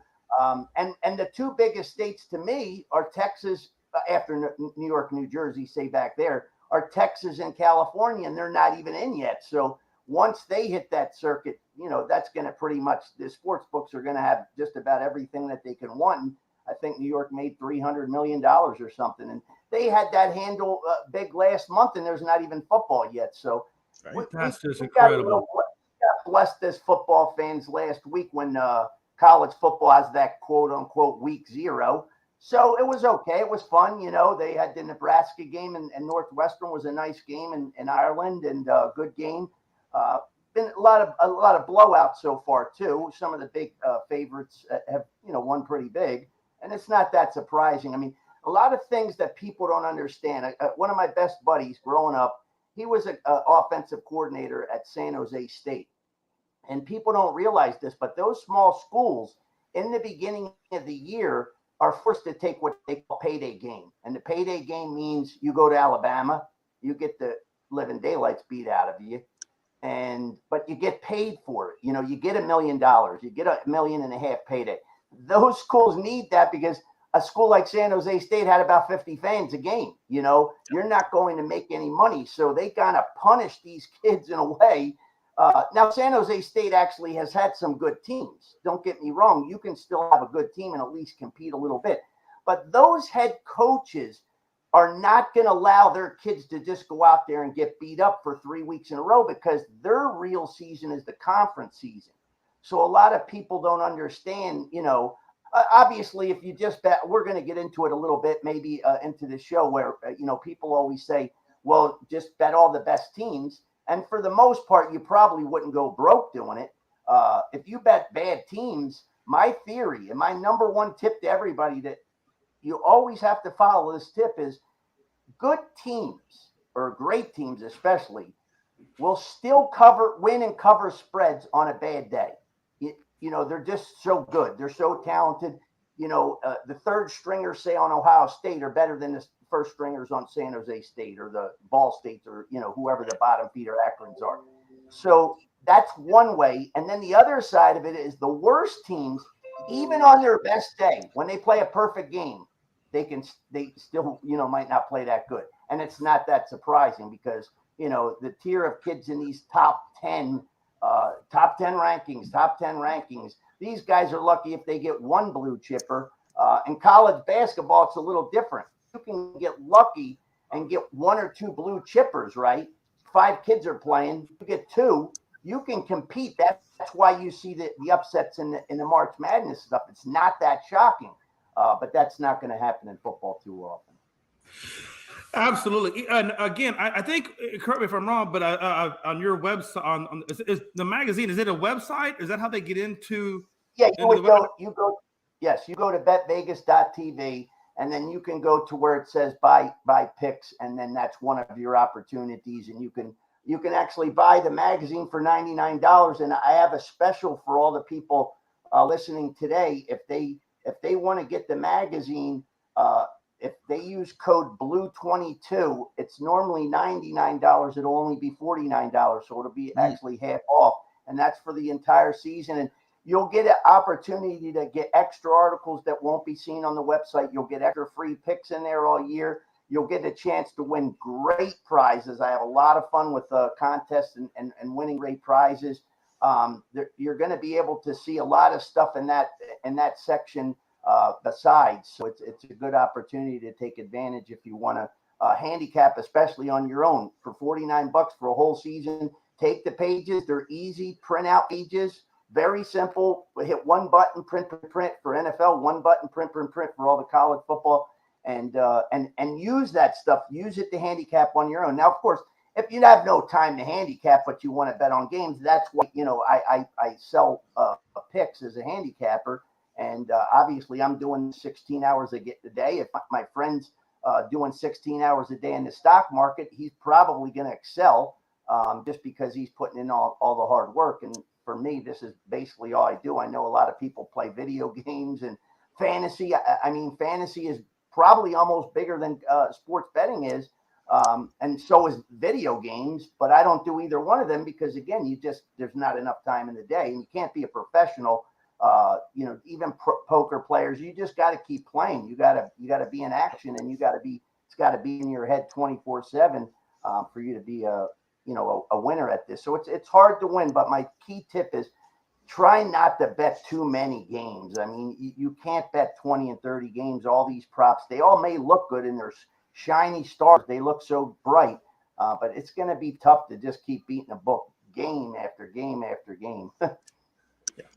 and the 2 biggest states to me are Texas, after New York, New Jersey, say back there, are Texas and California, and they're not even in yet. So once they hit that circuit, you know, that's going to pretty much, the sports books are going to have just about everything that they can want. And I think New York made $300 million or something. And they had that handle big last month, and there's not even football yet. So that's just incredible. Got blessed as football fans last week when college football has that quote unquote week 0. So it was okay. It was fun. You know, they had the Nebraska game, and Northwestern was a nice game in Ireland, and good game. Been a lot of blowouts so far too. Some of the big favorites have, you know, won pretty big, and it's not that surprising. I mean, a lot of things that people don't understand. One of my best buddies growing up, he was an offensive coordinator at San Jose State. And people don't realize this, but those small schools in the beginning of the year are forced to take what they call payday game. And the payday game means you go to Alabama, you get the living daylights beat out of you, but you get paid for it. You know, you get $1 million, you get $1.5 million payday. Those schools need that because a school like San Jose State had about 50 fans a game. You know, you're not going to make any money. So they kind of punish these kids in a way. Now, San Jose State actually has had some good teams. Don't get me wrong. You can still have a good team and at least compete a little bit. But those head coaches are not going to allow their kids to just go out there and get beat up for 3 weeks in a row because their real season is the conference season. So a lot of people don't understand, you know, obviously, if you just bet, we're going to get into it a little bit, maybe into the show where, you know, people always say, well, just bet all the best teams. And for the most part, you probably wouldn't go broke doing it. If you bet bad teams, my theory and my number one tip to everybody that you always have to follow this tip is good teams or great teams, especially, will still win and cover spreads on a bad day. You know, they're just so good. They're so talented. You know, the third stringers, say, on Ohio State are better than the first stringers on San Jose State or the Ball States or, you know, whoever the bottom feeder Akrons are. So that's one way. And then the other side of it is the worst teams, even on their best day, when they play a perfect game, they still, you know, might not play that good. And it's not that surprising because, you know, the tier of kids in these top 10 rankings. These guys are lucky if they get one blue chipper. In college basketball, it's a little different. You can get lucky and get 1 or 2 blue chippers, right? 5 kids are playing. You get 2. You can compete. That's why you see the upsets in the March Madness stuff. It's not that shocking, but that's not going to happen in football too often. Absolutely. And again, I think, correct me if I'm wrong, but on your website, is the magazine, is it a website? Is that how they get into? Yeah, you go to betvegas.tv, and then you can go to where it says buy picks, and then that's one of your opportunities. And you can actually buy the magazine for $99. And I have a special for all the people listening today. If they want to get the magazine, if they use code BLUE22, it's normally $99. It'll only be $49. So it'll be actually half off. And that's for the entire season. And you'll get an opportunity to get extra articles that won't be seen on the website. You'll get extra free picks in there all year. You'll get a chance to win great prizes. I have a lot of fun with contests and winning great prizes. You're going to be able to see a lot of stuff in that section besides. So it's a good opportunity to take advantage if you want to handicap, especially on your own, for $49 for a whole season. Take the pages. They're easy, print out pages. very simple. We hit one button, print for NFL, one button, print for all the college football, and use that stuff. Use it to handicap on your own. Now, of course, if you have no time to handicap, but you want to bet on games, that's what, I sell picks as a handicapper. And obviously, I'm doing 16 hours a day. If my friend's doing 16 hours a day in the stock market, he's probably going to excel just because he's putting in all the hard work. And for me, this is basically all I do. I know a lot of people play video games and fantasy. I mean, fantasy is probably almost bigger than sports betting is. And so is video games, but I don't do either one of them because, again, there's not enough time in the day, and you can't be a professional. Even poker players, you just got to keep playing. You got to be in action, and it's got to be in your head 24/7 for you to be a winner at this. So it's hard to win, but my key tip is try not to bet too many games. I mean, you can't bet 20 and 30 games. All these props, they all may look good in their shiny stars. They look so bright, but it's going to be tough to just keep beating a book game after game after game.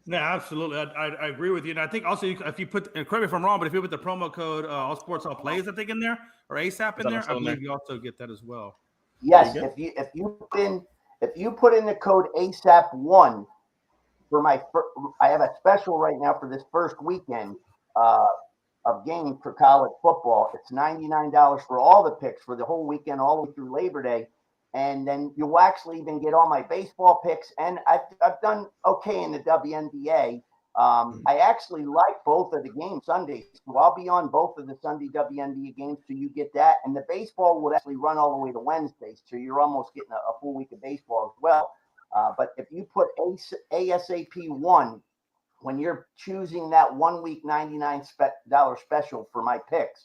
No, absolutely. I agree with you. And I think also if you put, and correct me if I'm wrong, but if you put the promo code All Sports All Plays, I think in there, or ASAP in there, I believe you also get that as well. Yes, if you put in the code ASAP1 for I have a special right now for this first weekend of game for college football. It's $99 for all the picks for the whole weekend, all the way through Labor Day. And then you'll actually even get all my baseball picks. And I've done okay in the WNBA. I actually like both of the games Sundays. So I'll be on both of the Sunday WNBA games, so you get that. And the baseball would actually run all the way to Wednesdays. So you're almost getting a full week of baseball as well. But if you put ASAP1, when you're choosing that 1 week $99 special for my picks,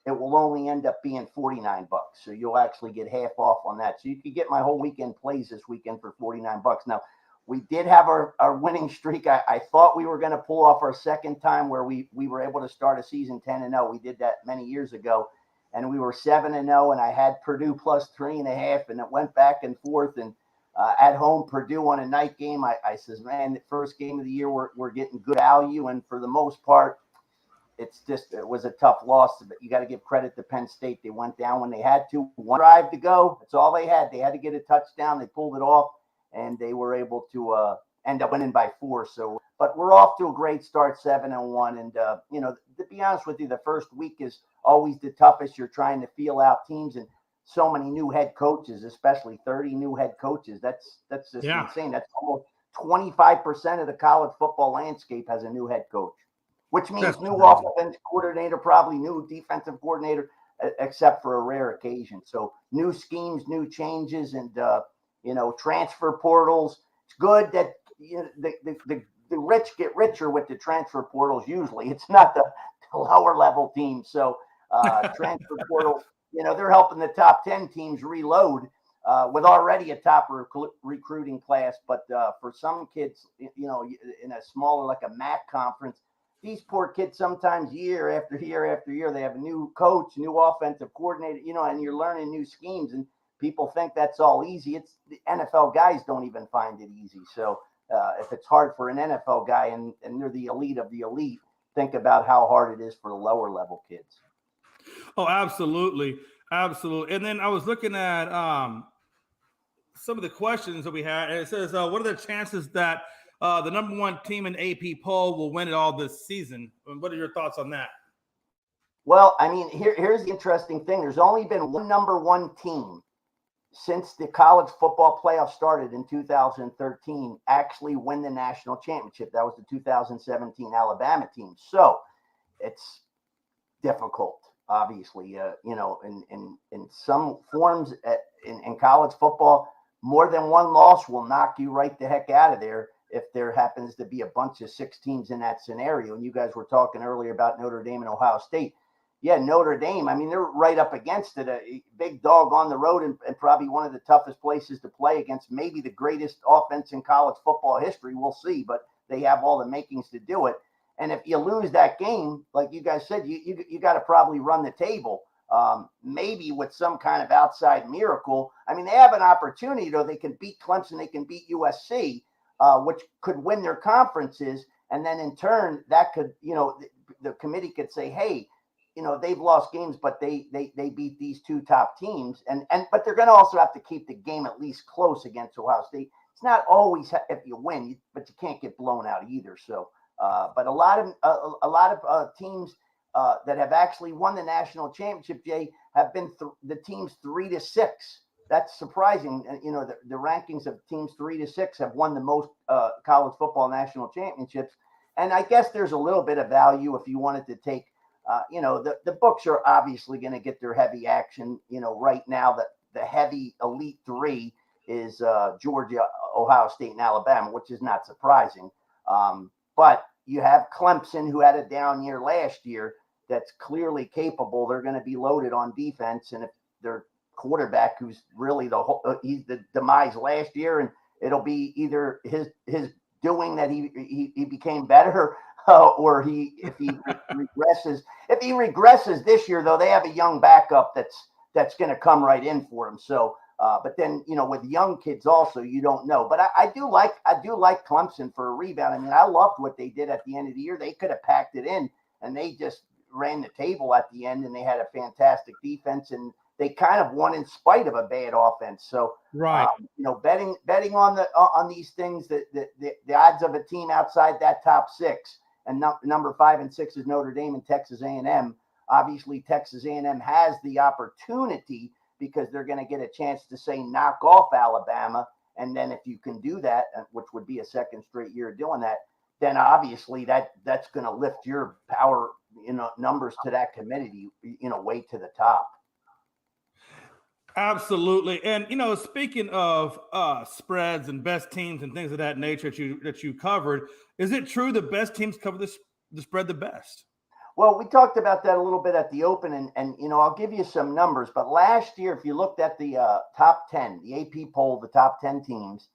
it will only end up being $49. So you'll actually get half off on that. So you could get my whole weekend plays this weekend for $49. Now, we did have our winning streak. I thought we were going to pull off our second time where we were able to start a season 10-0. We did that many years ago, and we were 7-0, and I had Purdue plus 3.5, and it went back and forth. And at home, Purdue on a night game, I says, man, the first game of the year, we're getting good value. And for the most part, it was a tough loss, but you got to give credit to Penn State. They went down when they had to. One drive to go. That's all they had. They had to get a touchdown. They pulled it off, and they were able to end up winning by 4. So, but we're off to a great start, 7-1. And, to be honest with you, the first week is always the toughest. You're trying to feel out teams, and so many new head coaches, especially 30 new head coaches. That's just insane. That's almost 25% of the college football landscape has a new head coach, which means new offensive coordinator, probably new defensive coordinator, except for a rare occasion. So new schemes, new changes, and transfer portals. It's good that the rich get richer with the transfer portals. Usually, it's not the lower level teams. So transfer portals, they're helping the top 10 teams reload with already a top recruiting class. But for some kids, in a smaller, like a MAC conference, these poor kids, sometimes year after year after year, they have a new coach, new offensive coordinator, and you're learning new schemes, and people think that's all easy. It's the NFL guys don't even find it easy. So if it's hard for an NFL guy and they're the elite of the elite, think about how hard it is for the lower level kids. Oh, absolutely. Absolutely. And then I was looking at some of the questions that we had, and it says, what are the chances that the number one team in AP poll will win it all this season? What are your thoughts on that? Well, I mean, here's the interesting thing. There's only been one number one team since the college football playoff started in 2013 actually win the national championship. That was the 2017 Alabama team. So it's difficult, obviously, in some forms in college football, more than one loss will knock you right the heck out of there. If there happens to be a bunch of 6 teams in that scenario. And you guys were talking earlier about Notre Dame and Ohio State. Yeah, Notre Dame, I mean, they're right up against it. A big dog on the road and probably one of the toughest places to play against maybe the greatest offense in college football history. We'll see, but they have all the makings to do it. And if you lose that game, like you guys said, you got to probably run the table, maybe with some kind of outside miracle. I mean, they have an opportunity, though. They can beat Clemson. They can beat USC. which could win their conferences. And then in turn, that could, the committee could say, hey, they've lost games, but they beat these two top teams. But they're going to also have to keep the game at least close against Ohio State. It's not always if you win, but you can't get blown out either. So, but a lot of teams that have actually won the national championship, Jay, have been the teams 3-6. That's surprising. The rankings of teams 3-6 have won the most college football national championships. And I guess there's a little bit of value if you wanted to take, the books are obviously going to get their heavy action. Right now the heavy elite three is Georgia, Ohio State, and Alabama, which is not surprising. But you have Clemson, who had a down year last year, that's clearly capable. They're going to be loaded on defense, and if their quarterback, who's really he's the demise last year, and it'll be either his doing that he became better, or if he regresses. If he regresses this year, though, they have a young backup that's going to come right in for him. So, but then with young kids also, you don't know. But I do like Clemson for a rebound. I mean, I loved what they did at the end of the year. They could have packed it in, and they just ran the table at the end, and they had a fantastic defense, and they kind of won in spite of a bad offense. So, right, betting on these things, the odds of a team outside that top six, and number 5 and 6 is Notre Dame and Texas A&M. Obviously, Texas A&M has the opportunity because they're going to get a chance to say knock off Alabama, and then if you can do that, which would be a second straight year of doing that, then obviously that's going to lift your power, numbers to that committee, way to the top. Absolutely. And, speaking of spreads and best teams and things of that nature that you covered, is it true the best teams cover the spread the best? Well, we talked about that a little bit at the open, and I'll give you some numbers. But last year, if you looked at the top 10, the AP poll, the top 10 teams,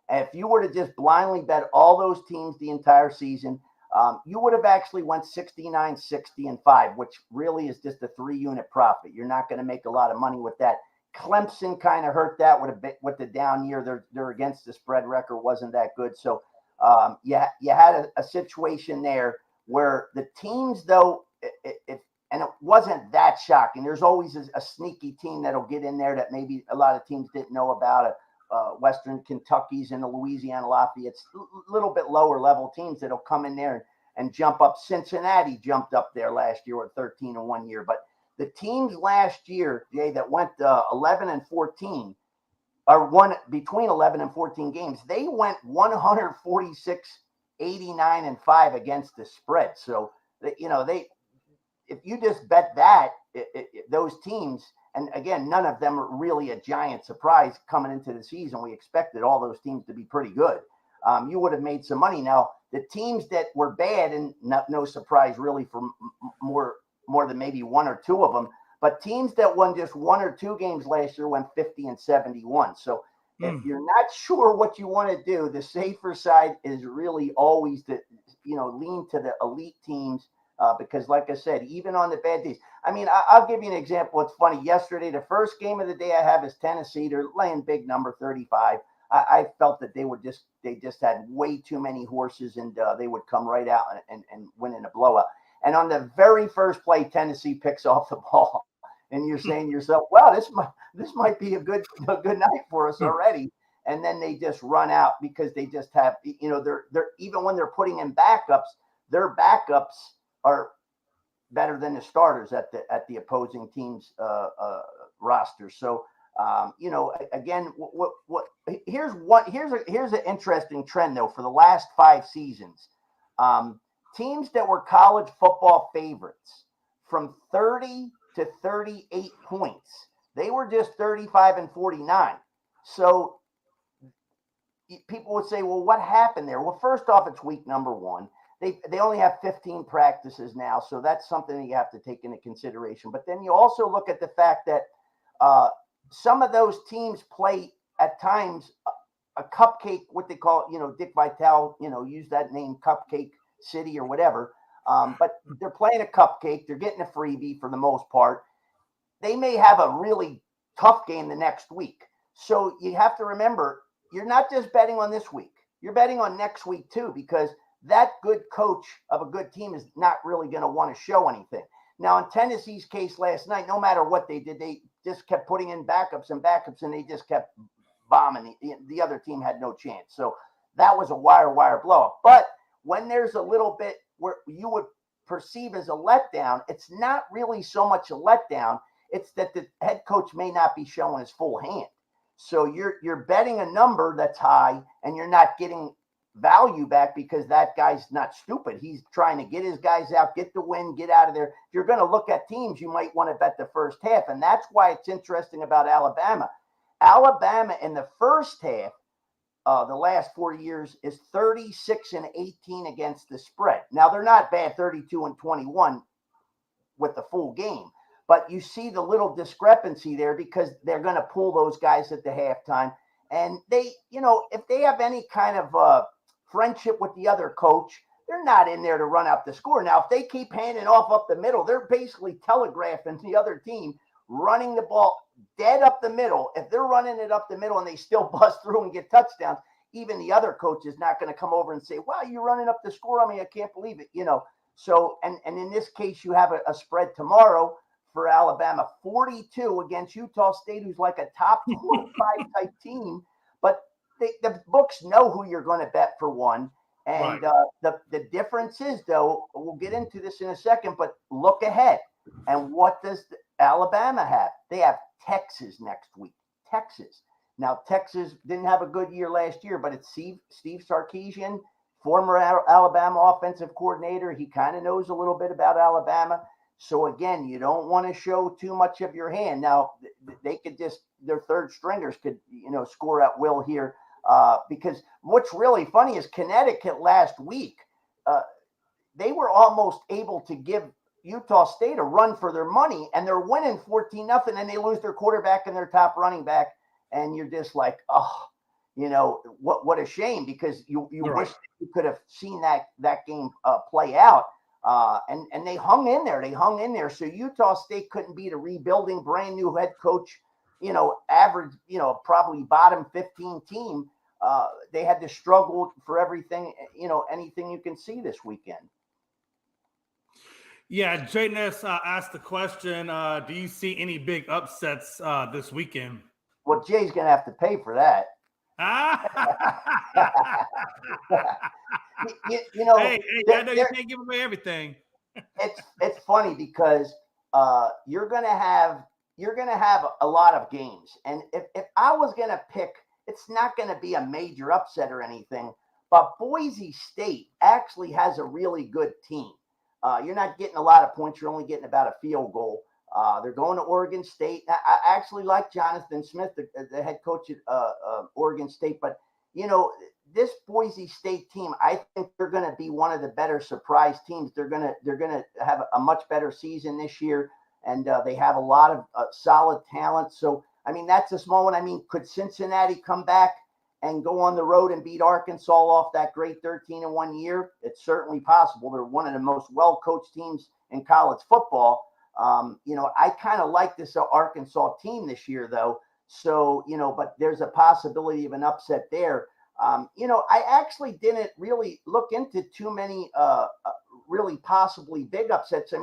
and if you were to just blindly bet all those teams the entire season, you would have actually went 69, 60, and 5, which really is just a 3-unit profit. You're not going to make a lot of money with that. Clemson kind of hurt that with the down year. They're against the spread record wasn't that good. So you had a situation there where the teams, though, and it wasn't that shocking. There's always a sneaky team that'll get in there that maybe a lot of teams didn't know about. Western Kentucky's and the Louisiana Lafayette's, a little bit lower level teams that'll come in there and jump up. Cincinnati jumped up there last year with 13 in 1 year, but the teams last year, Jay, that went 11 and 14, or won between 11 and 14 games, they went 146, 89 and 5 against the spread. So if you just bet that those teams, and again, none of them are really a giant surprise coming into the season. We expected all those teams to be pretty good. You would have made some money. Now, the teams that were bad, and no surprise really for more than maybe 1 or 2 of them, but teams that won just 1 or 2 games last year went 50 and 71. So if you're not sure what you want to do, the safer side is really always to, lean to the elite teams. Because like I said, even on the bad days, I mean, I'll give you an example. It's funny. Yesterday, the first game of the day I have is Tennessee. They're laying big number 35. I felt that they just had way too many horses, and they would come right out and win in a blowout. And on the very first play, Tennessee picks off the ball, and you're saying to yourself, "Wow, this might be a good night for us already." And then they just run out because they just have, they're even when they're putting in backups, their backups are better than the starters at the opposing team's roster. So, again, here's an interesting trend though for the last 5 seasons. Teams that were college football favorites from 30 to 38 points, they were just 35 and 49. So people would say, well, what happened there? Well, first off, it's week number 1. They only have 15 practices now, so that's something that you have to take into consideration. But then you also look at the fact that some of those teams play at times a cupcake, what they call it, Dick Vitale, use that name, Cupcake City or whatever. But they're playing a cupcake. They're getting a freebie for the most part. They may have a really tough game the next week. So you have to remember, you're not just betting on this week. you're betting on next week too, because that good coach of a good team is not really going to want to show anything. Now, in Tennessee's case last night, no matter what they did, they just kept putting in backups, and they just kept bombing. The other team had no chance. So that was a wire blow up. But when there's a little bit where you would perceive as a letdown, it's not really so much a letdown. It's that the head coach may not be showing his full hand. So you're betting a number that's high, and you're not getting value back because that guy's not stupid. He's trying to get his guys out, get the win, get out of there. If you're going to look at teams, you might want to bet the first half. And that's why it's interesting about Alabama. Alabama in the first half, the last 4 years, is 36-18 against the spread. Now, they're not bad, 32-21 with the full game. But you see the little discrepancy there because they're going to pull those guys at the halftime. And they, if they have any kind of friendship with the other coach, they're not in there to run out the score. Now, if they keep handing off up the middle, they're basically telegraphing the other team, running the ball dead up the middle. If they're running it up the middle and they still bust through and get touchdowns, even the other coach is not going to come over and say, wow, you're running up the score. I can't believe it, So, and in this case, you have a spread tomorrow for Alabama, 42 against Utah State, who's like a top 25 type team. But the books know who you're going to bet for one. And the difference is, though, we'll get into this in a second, but look ahead. And what does Alabama have? They have Texas next week. Texas. Now, Texas didn't have a good year last year, but it's Steve Sarkisian, former Alabama offensive coordinator. He kind of knows a little bit about Alabama. So, again, you don't want to show too much of your hand. Now, they could their third stringers could, score at will here. Because what's really funny is Connecticut last week, they were almost able to give Utah State a run for their money, and they're winning 14-0, and they lose their quarterback and their top running back. And you're just like, oh, what a shame, because you wish you could have seen that game play out. And they hung in there. So Utah State couldn't beat a rebuilding, brand new head coach, average, probably bottom 15 team. They had to struggle for everything, anything you can see this weekend. Yeah, Jay Ness asked the question, do you see any big upsets this weekend? Well, Jay's going to have to pay for that. Hey, I know you can't give away everything. It's funny because you're going to have a lot of games. And if I was going to pick, it's not going to be a major upset or anything, but Boise State actually has a really good team. You're not getting a lot of points. You're only getting about a field goal. They're going to Oregon State. I actually like Jonathan Smith, the head coach at Oregon State. But, this Boise State team, I think they're going to be one of the better surprise teams. They're going to have a much better season this year, and they have a lot of solid talent. So, that's a small one. Could Cincinnati come back and go on the road and beat Arkansas off that great 13-1 year? It's certainly possible. They're one of the most well-coached teams in college football. I kind of like this Arkansas team this year, though. So, but there's a possibility of an upset there. I actually didn't really look into too many really possibly big upsets.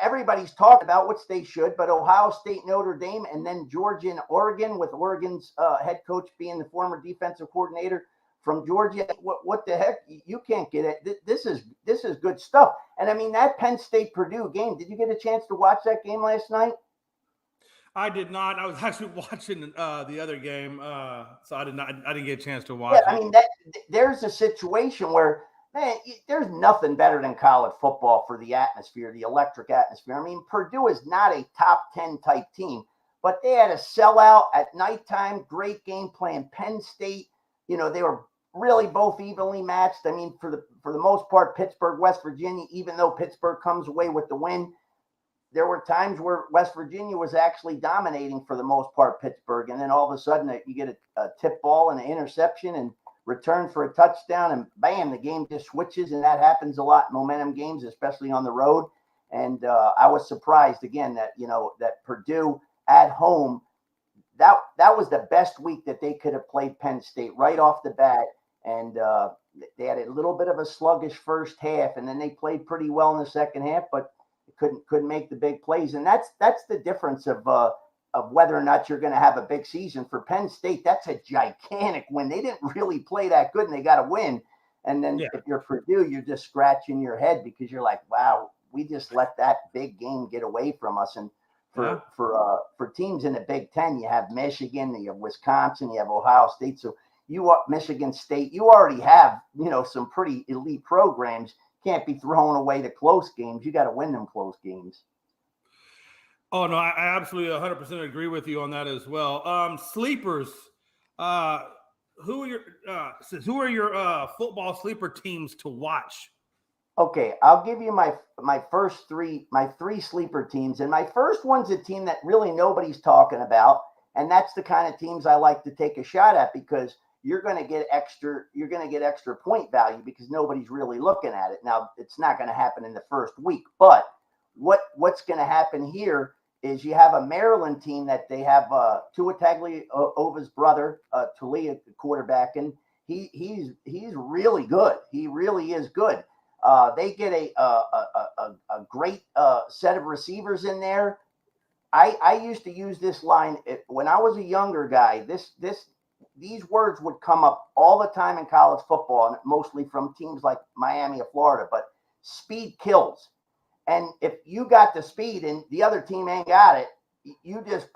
Everybody's talking about, which they should, but Ohio State, Notre Dame, and then Georgia and Oregon, with Oregon's head coach being the former defensive coordinator from Georgia. What the heck? You can't get it. This is good stuff. And that Penn State Purdue game, did you get a chance to watch that game last night? I did not. I was actually watching the other game, so I didn't get a chance to watch it. There's a situation where, man, there's nothing better than college football for the atmosphere, the electric atmosphere. Purdue is not a top 10 type team, but they had a sellout at nighttime. Great game playing Penn State. They were really both evenly matched. For the most part, Pittsburgh, West Virginia, even though Pittsburgh comes away with the win, there were times where West Virginia was actually dominating for the most part Pittsburgh. And then all of a sudden you get a tip ball and an interception and return for a touchdown, and bam, the game just switches. And that happens a lot in momentum games, especially on the road. And I was surprised again that, that Purdue at home, that was the best week that they could have played Penn State right off the bat. And they had a little bit of a sluggish first half, and then they played pretty well in the second half, but couldn't make the big plays. And that's the difference of whether or not you're going to have a big season. For Penn State, that's a gigantic win. They didn't really play that good, and they got a win. And then if you're Purdue, you're just scratching your head because you're like, wow, we just let that big game get away from us. And for teams in the Big Ten, you have Michigan, you have Wisconsin, you have Ohio State. So Michigan State, you already have, some pretty elite programs. Can't be throwing away the close games. You got to win them close games. Oh, no, I absolutely 100% agree with you on that as well. Sleepers, who are your football sleeper teams to watch? Okay, I'll give you my three sleeper teams. And my first one's a team that really nobody's talking about. And that's the kind of teams I like to take a shot at because you're going to get extra point value because nobody's really looking at it. Now, it's not going to happen in the first week, but what's going to happen here is you have a Maryland team that they have Tua Tagovailoa's brother, Talia, the quarterback, and he's really good. He really is good. They get a great set of receivers in there. I used to use this line when I was a younger guy. These words would come up all the time in college football, and mostly from teams like Miami or Florida. But speed kills, and if you got the speed and the other team ain't got it, you're just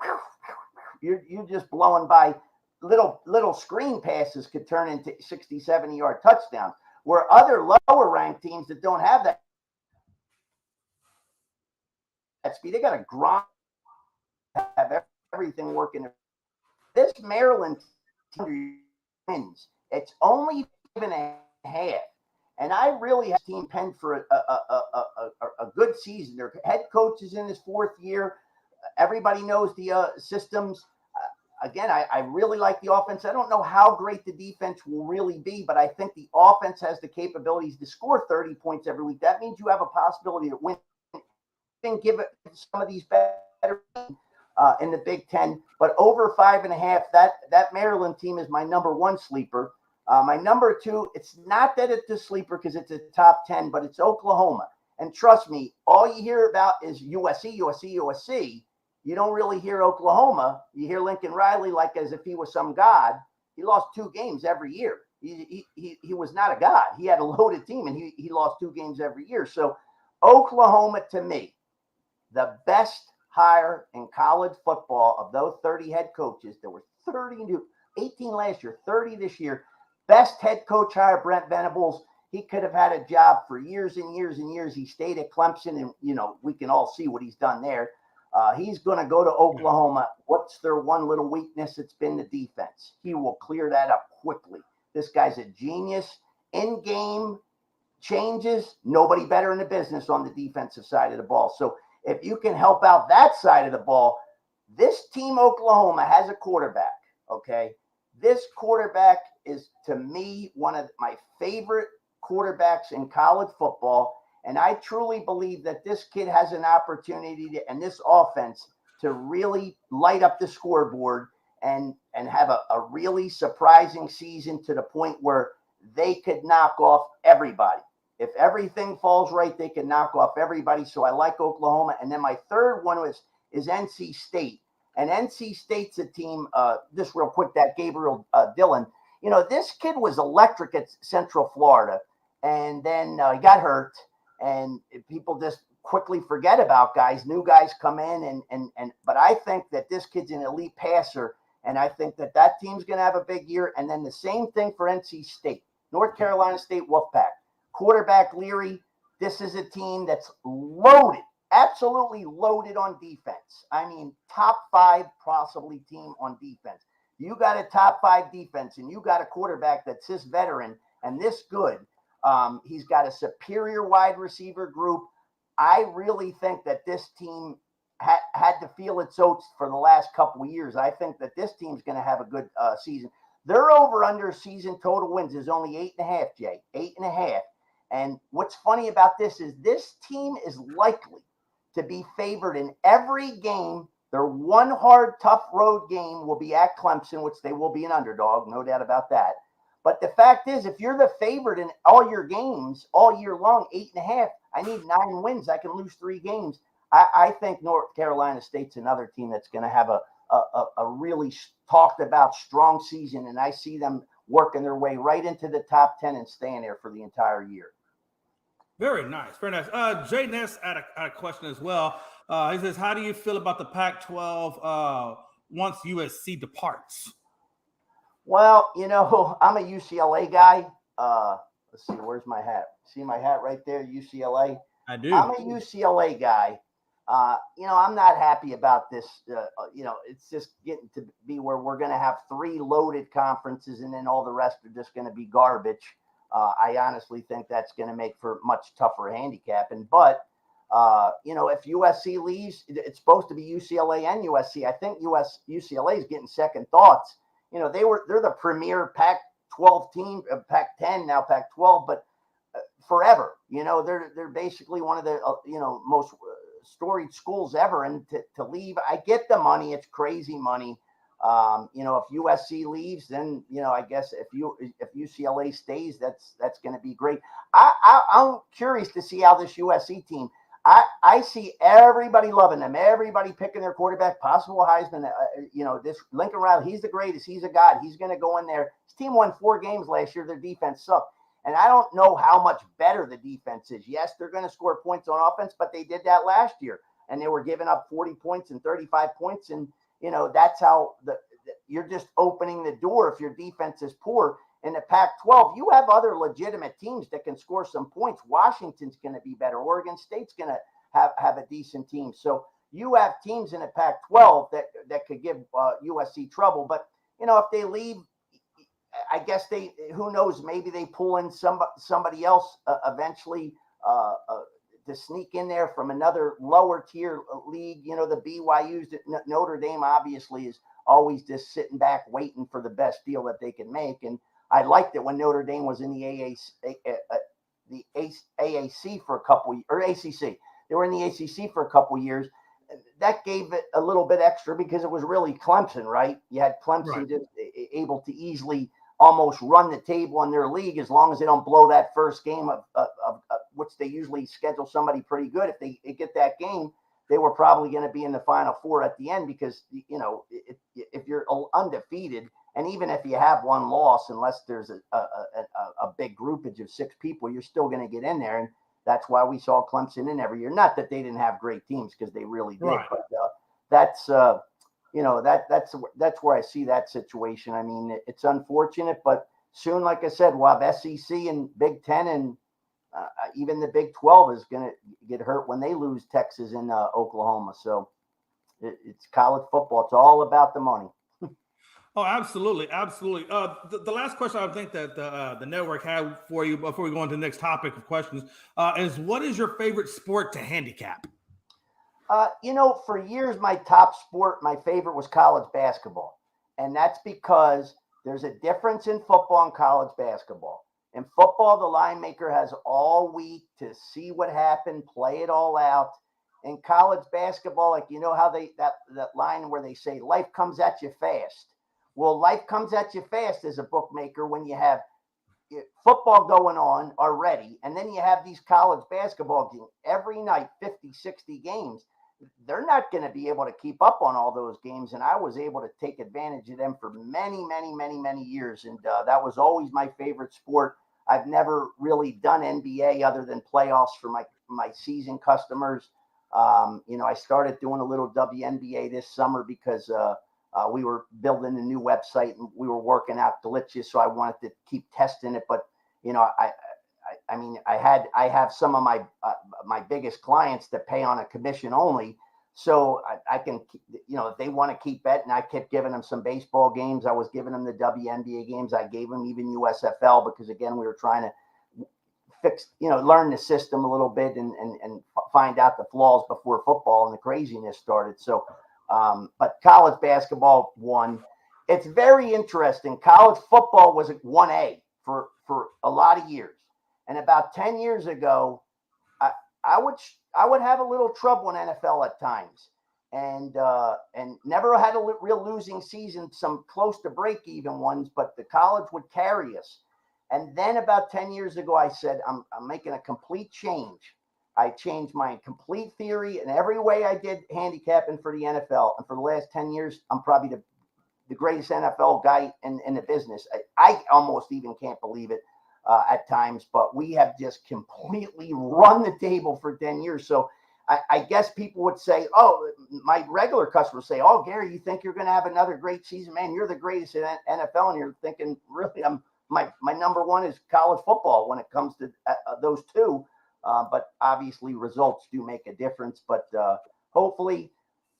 blowing by. Little screen passes could turn into 60, 70-yard touchdowns. Where other lower ranked teams that don't have that speed, they got to grind, have everything working. This Maryland team wins. It's only 5.5, and I really have Team Penn for a good season. Their head coach is in his fourth year. Everybody knows the systems. Again, I really like the offense. I don't know how great the defense will really be, but I think the offense has the capabilities to score 30 points every week. That means you have a possibility to win. And give it some of these better in the Big Ten, but over 5.5. That Maryland team is my number one sleeper. My number two, it's not that it's a sleeper because it's a top 10, but it's Oklahoma. And trust me, all you hear about is USC, USC, USC. You don't really hear Oklahoma. You hear Lincoln Riley like as if he was some god. He lost 2 games every year. He was not a god. He had a loaded team, and he lost 2 games every year. So Oklahoma, to me, the best hire in college football of those 30 head coaches. There were 18 last year, 30 this year. Best head coach hire, Brent Venables. He could have had a job for years and years and years. He stayed at Clemson, and, we can all see what he's done there. He's going to go to Oklahoma. What's their one little weakness? It's been the defense. He will clear that up quickly. This guy's a genius. In-game changes, nobody better in the business on the defensive side of the ball. So if you can help out that side of the ball, this team, Oklahoma, has a quarterback, okay? This quarterback is, to me, one of my favorite quarterbacks in college football. And I truly believe that this kid has an opportunity and this offense to really light up the scoreboard and have a really surprising season to the point where they could knock off everybody. If everything falls right, they can knock off everybody. So I like Oklahoma. And then my third one is NC State. And NC State's a team, just real quick, that Gabriel Dillon. This kid was electric at Central Florida. And then he got hurt. And people just quickly forget about guys. New guys come in, but I think that this kid's an elite passer, and I think that team's going to have a big year. And then the same thing for NC State, North Carolina State Wolfpack, quarterback Leary. This is a team that's loaded, absolutely loaded on defense. I mean, top 5 possibly team on defense. You got a top 5 defense, and you got a quarterback that's this veteran and this good. He's got a superior wide receiver group. I really think that this team had to feel its oats for the last couple of years. I think that this team's going to have a good season. Their over-under season total wins is only 8.5, Jay, 8.5. And what's funny about this is this team is likely to be favored in every game Their one hard, tough road game will be at Clemson, which they will be an underdog, no doubt about that. But the fact is, if you're the favorite in all your games all year long, 8.5, I need 9 wins. I can lose 3 games. I think North Carolina State's another team that's going to have a really talked about strong season, and I see them working their way right into the top 10 and staying there for the entire year. Very nice. Very nice. Jay Ness had a question as well. He says, how do you feel about the Pac-12 once USC departs? Well, I'm a UCLA guy. Let's see, where's my hat? See my hat right there, UCLA? I do. I'm a UCLA guy. I'm not happy about this. It's just getting to be where we're going to have 3 loaded conferences and then all the rest are just going to be garbage. I honestly think that's going to make for much tougher handicapping. But, if USC leaves, it's supposed to be UCLA and USC. I think UCLA is getting second thoughts. They're the premier Pac-12 team, Pac-10, now Pac-12, but forever. They're basically one of the, most storied schools ever. And to leave, I get the money. It's crazy money. If USC leaves, then, I guess if UCLA stays, that's going to be great. I'm curious to see how this USC team, I see everybody loving them, everybody picking their quarterback, possible Heisman. This Lincoln Riley, he's the greatest. He's a god. He's going to go in there. His team won 4 games last year. Their defense sucked. And I don't know how much better the defense is. Yes, they're going to score points on offense, but they did that last year. And they were giving up 40 points and 35 points. And, that's how you're just opening the door if your defense is poor. In the Pac-12, you have other legitimate teams that can score some points. Washington's going to be better. Oregon State's going to have a decent team. So you have teams in the Pac-12 that could give USC trouble. But, if they leave, I guess who knows, maybe they pull in somebody else eventually to sneak in there from another lower tier league. The BYU's, Notre Dame obviously is always just sitting back waiting for the best deal that they can make. And I liked it when Notre Dame was in the AAC for a couple, or ACC. They were in the ACC for a couple years. That gave it a little bit extra because it was really Clemson, right? You had Clemson just able to easily almost run the table in their league as long as they don't blow that first game of which they usually schedule somebody pretty good. If they get that game, they were probably going to be in the Final Four at the end because, if you're undefeated, and even if you have one loss, unless there's a big groupage of 6 people, you're still going to get in there. And that's why we saw Clemson in every year. Not that they didn't have great teams, because they really did. Right. But that's where I see that situation. I mean, it's unfortunate, but soon, like I said, we'll have SEC and Big Ten, and even the Big 12 is going to get hurt when they lose Texas and Oklahoma. So it's college football. It's all about the money. Oh, absolutely. Absolutely. The last question I think that the network had for you before we go on to the next topic of questions is, what is your favorite sport to handicap? For years, my top sport, my favorite was college basketball. And that's because there's a difference in football and college basketball. In football, the line maker has all week to see what happened, play it all out. In college basketball, like, how that line where they say life comes at you fast. Well, life comes at you fast as a bookmaker when you have football going on already, and then you have these college basketball games every night, 50, 60 games. They're not going to be able to keep up on all those games, and I was able to take advantage of them for many, many, many, many years, and that was always my favorite sport. I've never really done NBA other than playoffs for my season customers. I started doing a little WNBA this summer because we were building a new website and we were working out glitches, so I wanted to keep testing it. But I have some of my biggest clients that pay on a commission only, so I can, if they want to keep betting, I kept giving them some baseball games. I was giving them the WNBA games. I gave them even USFL because, again, we were trying to fix, learn the system a little bit and find out the flaws before football and the craziness started. So. But college basketball won. It's very interesting. College football was 1A for a lot of years. And about 10 years ago, I would have a little trouble in NFL at times. and never had a real losing season, some close to break even ones, but the college would carry us. And then about 10 years ago, I said, I'm making a complete change. I changed my complete theory in every way I did handicapping for the NFL. And for the last 10 years, I'm probably the greatest NFL guy in the business. I almost even can't believe it at times, but we have just completely run the table for 10 years. So I guess people would say, oh, my regular customers say, oh, Gary, you think you're going to have another great season? Man, you're the greatest in NFL. And you're thinking, really, my number one is college football when it comes to those two. But obviously results do make a difference. But hopefully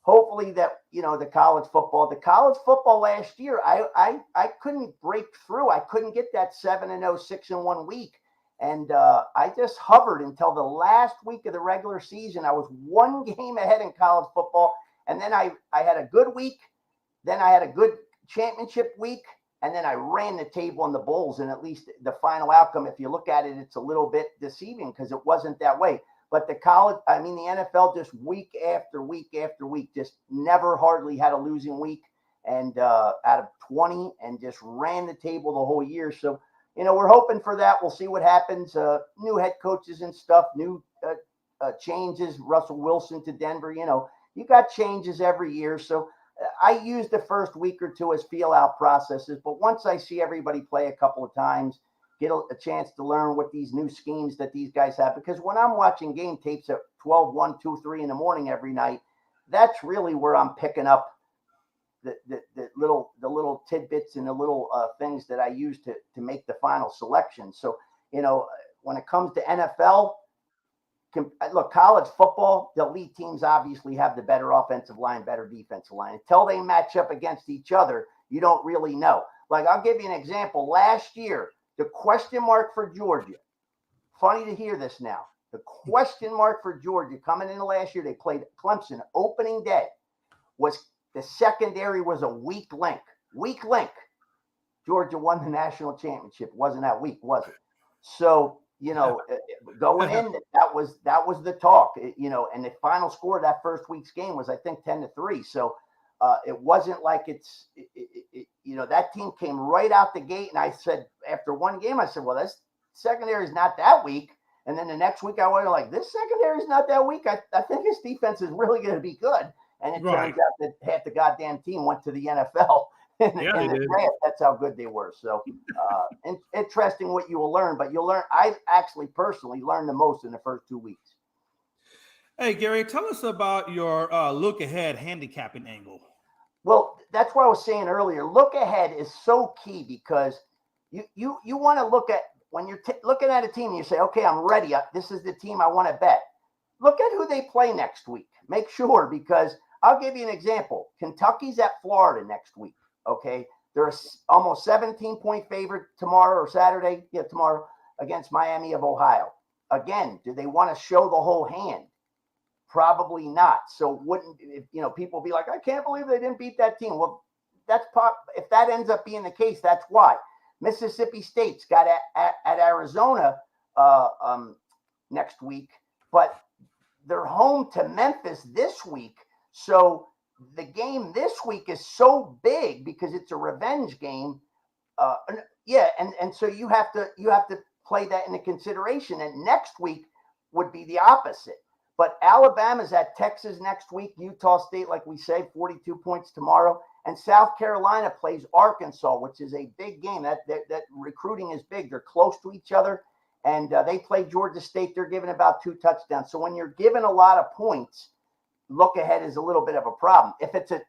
that, the college football last year, I couldn't break through. I couldn't get that 7-0, 6-1 week. And I just hovered until the last week of the regular season. I was one game ahead in college football. And then I had a good week. Then I had a good championship week. And then I ran the table on the Bulls. And at least the final outcome, if you look at it, it's a little bit deceiving because it wasn't that way. But the NFL just week after week after week just never hardly had a losing week. And out of 20 and just ran the table the whole year. So, we're hoping for that. We'll see what happens. New head coaches and stuff, new changes. Russell Wilson to Denver. You got changes every year. So I use the first week or two as feel out processes. But once I see everybody play a couple of times, get a chance to learn what these new schemes that these guys have. Because when I'm watching game tapes at 12, 1, 2, 3 in the morning every night, that's really where I'm picking up the little tidbits and the little things that I use to make the final selection. So, when it comes to NFL, look, college football, the elite teams obviously have the better offensive line, better defensive line. Until they match up against each other, you don't really know. Like, I'll give you an example. Last year, the question mark for Georgia, funny to hear this now, the question mark for Georgia coming into last year, they played Clemson opening day, was the secondary was a weak link. Weak link. Georgia won the national championship. Wasn't that weak, was it? So, going in, that was the talk, and the final score of that first week's game was, I think, 10-3. So it wasn't like that team came right out the gate. And I said, after one game, I said, well, this secondary is not that weak. And then the next week I was like, this secondary is not that weak. I think his defense is really going to be good. And it turns out that half the goddamn team went to the NFL in the draft. That's how good they were. So interesting what you will learn. But you'll learn. I actually personally learned the most in the first 2 weeks. Hey, Gary, tell us about your look ahead handicapping angle. Well, that's what I was saying earlier. Look ahead is so key because you want to look at when you're looking at a team and you say, okay, I'm ready. This is the team I want to bet. Look at who they play next week. Make sure, because I'll give you an example. Kentucky's at Florida next week. Okay. They're almost 17-point favorite tomorrow or Saturday. Yeah, tomorrow against Miami of Ohio. Again, do they want to show the whole hand? Probably not. So people be like, I can't believe they didn't beat that team. Well, if that ends up being the case, that's why. Mississippi State's got at Arizona next week, but they're home to Memphis this week. So the game this week is so big because it's a revenge game. And so you have to play that into consideration. And next week would be the opposite. But Alabama's at Texas next week. Utah State, like we say, 42 points tomorrow. And South Carolina plays Arkansas, which is a big game. That recruiting is big. They're close to each other. And they play Georgia State. They're giving about 2 touchdowns. So when you're given a lot of points, look ahead is a little bit of a problem. If it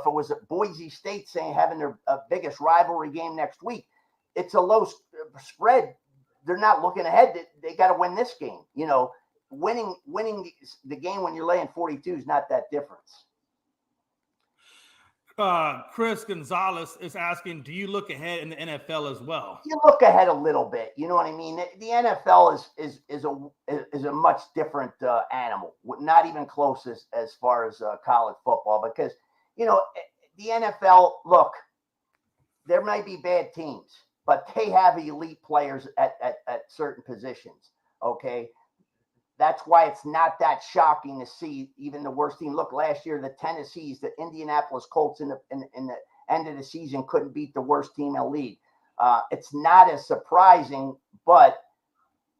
was Boise State saying having their biggest rivalry game next week, it's a low spread. They're not looking ahead. They got to win this game. Winning the game when you're laying 42 is not that difference. Chris Gonzalez is asking, do you look ahead in the NFL as well? You look ahead a little bit. You know what I mean? The NFL is a much different animal, not even close as far as college football, because, the NFL, look, there might be bad teams, but they have elite players at certain positions. Okay. that's why it's not that shocking to see even the worst team. Look, last year, the Tennessees, the Indianapolis Colts in the end of the season couldn't beat the worst team in the league. It's not as surprising, but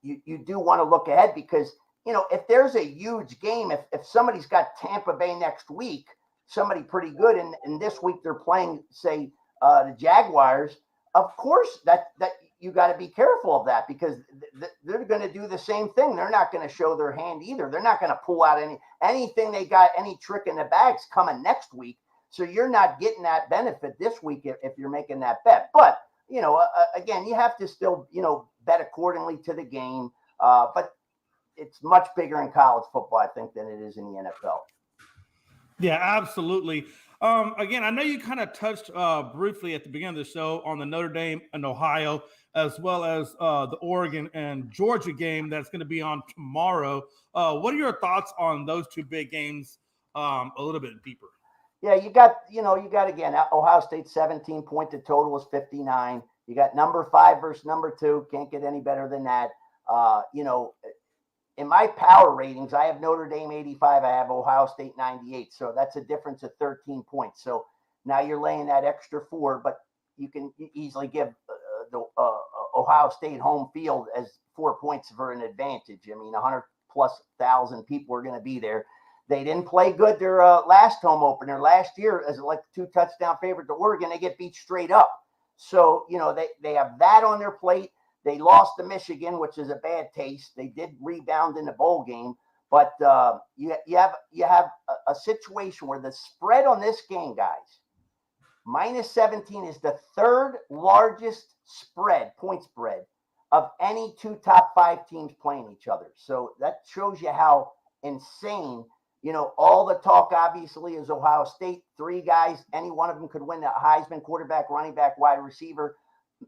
you do want to look ahead because, if there's a huge game, if somebody's got Tampa Bay next week, somebody pretty good, and this week they're playing, say, the Jaguars, of course that you got to be careful of that because they're going to do the same thing. They're not going to show their hand either. They're not going to pull out anything they got, any trick in the bags coming next week. So you're not getting that benefit this week if you're making that bet. But, again, you have to still, bet accordingly to the game. But it's much bigger in college football, I think, than it is in the NFL. Yeah, absolutely. Again, I know you kind of touched briefly at the beginning of the show on the Notre Dame and Ohio, as well as the Oregon and Georgia game that's going to be on tomorrow. What are your thoughts on those two big games a little bit deeper? Yeah, you got again, Ohio State 17-point. The total is 59. You got number 5 versus number 2. Can't get any better than that. In my power ratings, I have Notre Dame 85. I have Ohio State 98. So that's a difference of 13 points. So now you're laying that extra 4, but you can easily give the Ohio State home field as 4 points for an advantage. I mean, 100,000+ people are going to be there. They didn't play good their last home opener. Last year, as like 2-touchdown favorite to Oregon, they get beat straight up. So, they have that on their plate. They lost to Michigan, which is a bad taste. They did rebound in the bowl game, but you have a situation where the spread on this game, guys, -17 is the third largest point spread of any 2 top 5 teams playing each other. So that shows you how insane. All the talk obviously is Ohio State, 3 guys, any one of them could win the Heisman, quarterback, running back, wide receiver.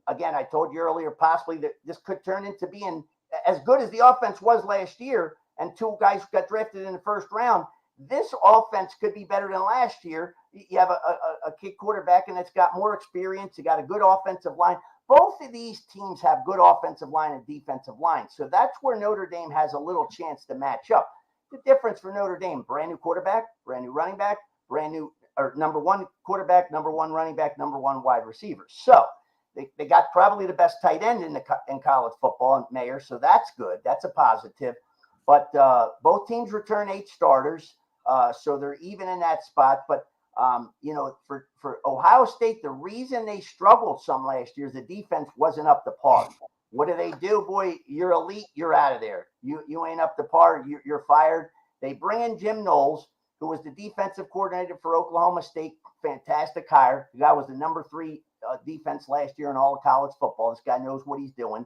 Again, I told you earlier, possibly that this could turn into being as good as the offense was last year, and 2 guys got drafted in the first round. This offense could be better than last year. You have a kid quarterback, and it's got more experience. You got a good offensive line. Both of these teams have good offensive line and defensive line. So that's where Notre Dame has a little chance to match up. The difference for Notre Dame, brand new quarterback, brand new running back, number 1 quarterback, number 1 running back, number 1 wide receiver. So they got probably the best tight end in college football, and Mayer, so that's good. That's a positive. But both teams return 8 starters, so they're even in that spot. But for Ohio State, the reason they struggled some last year is the defense wasn't up to par. What do? Boy, you're elite. You're out of there. You ain't up to par. You're fired. They bring in Jim Knowles, who was the defensive coordinator for Oklahoma State. Fantastic hire. The guy was the number 3 defense last year in all of college football. This guy knows what he's doing.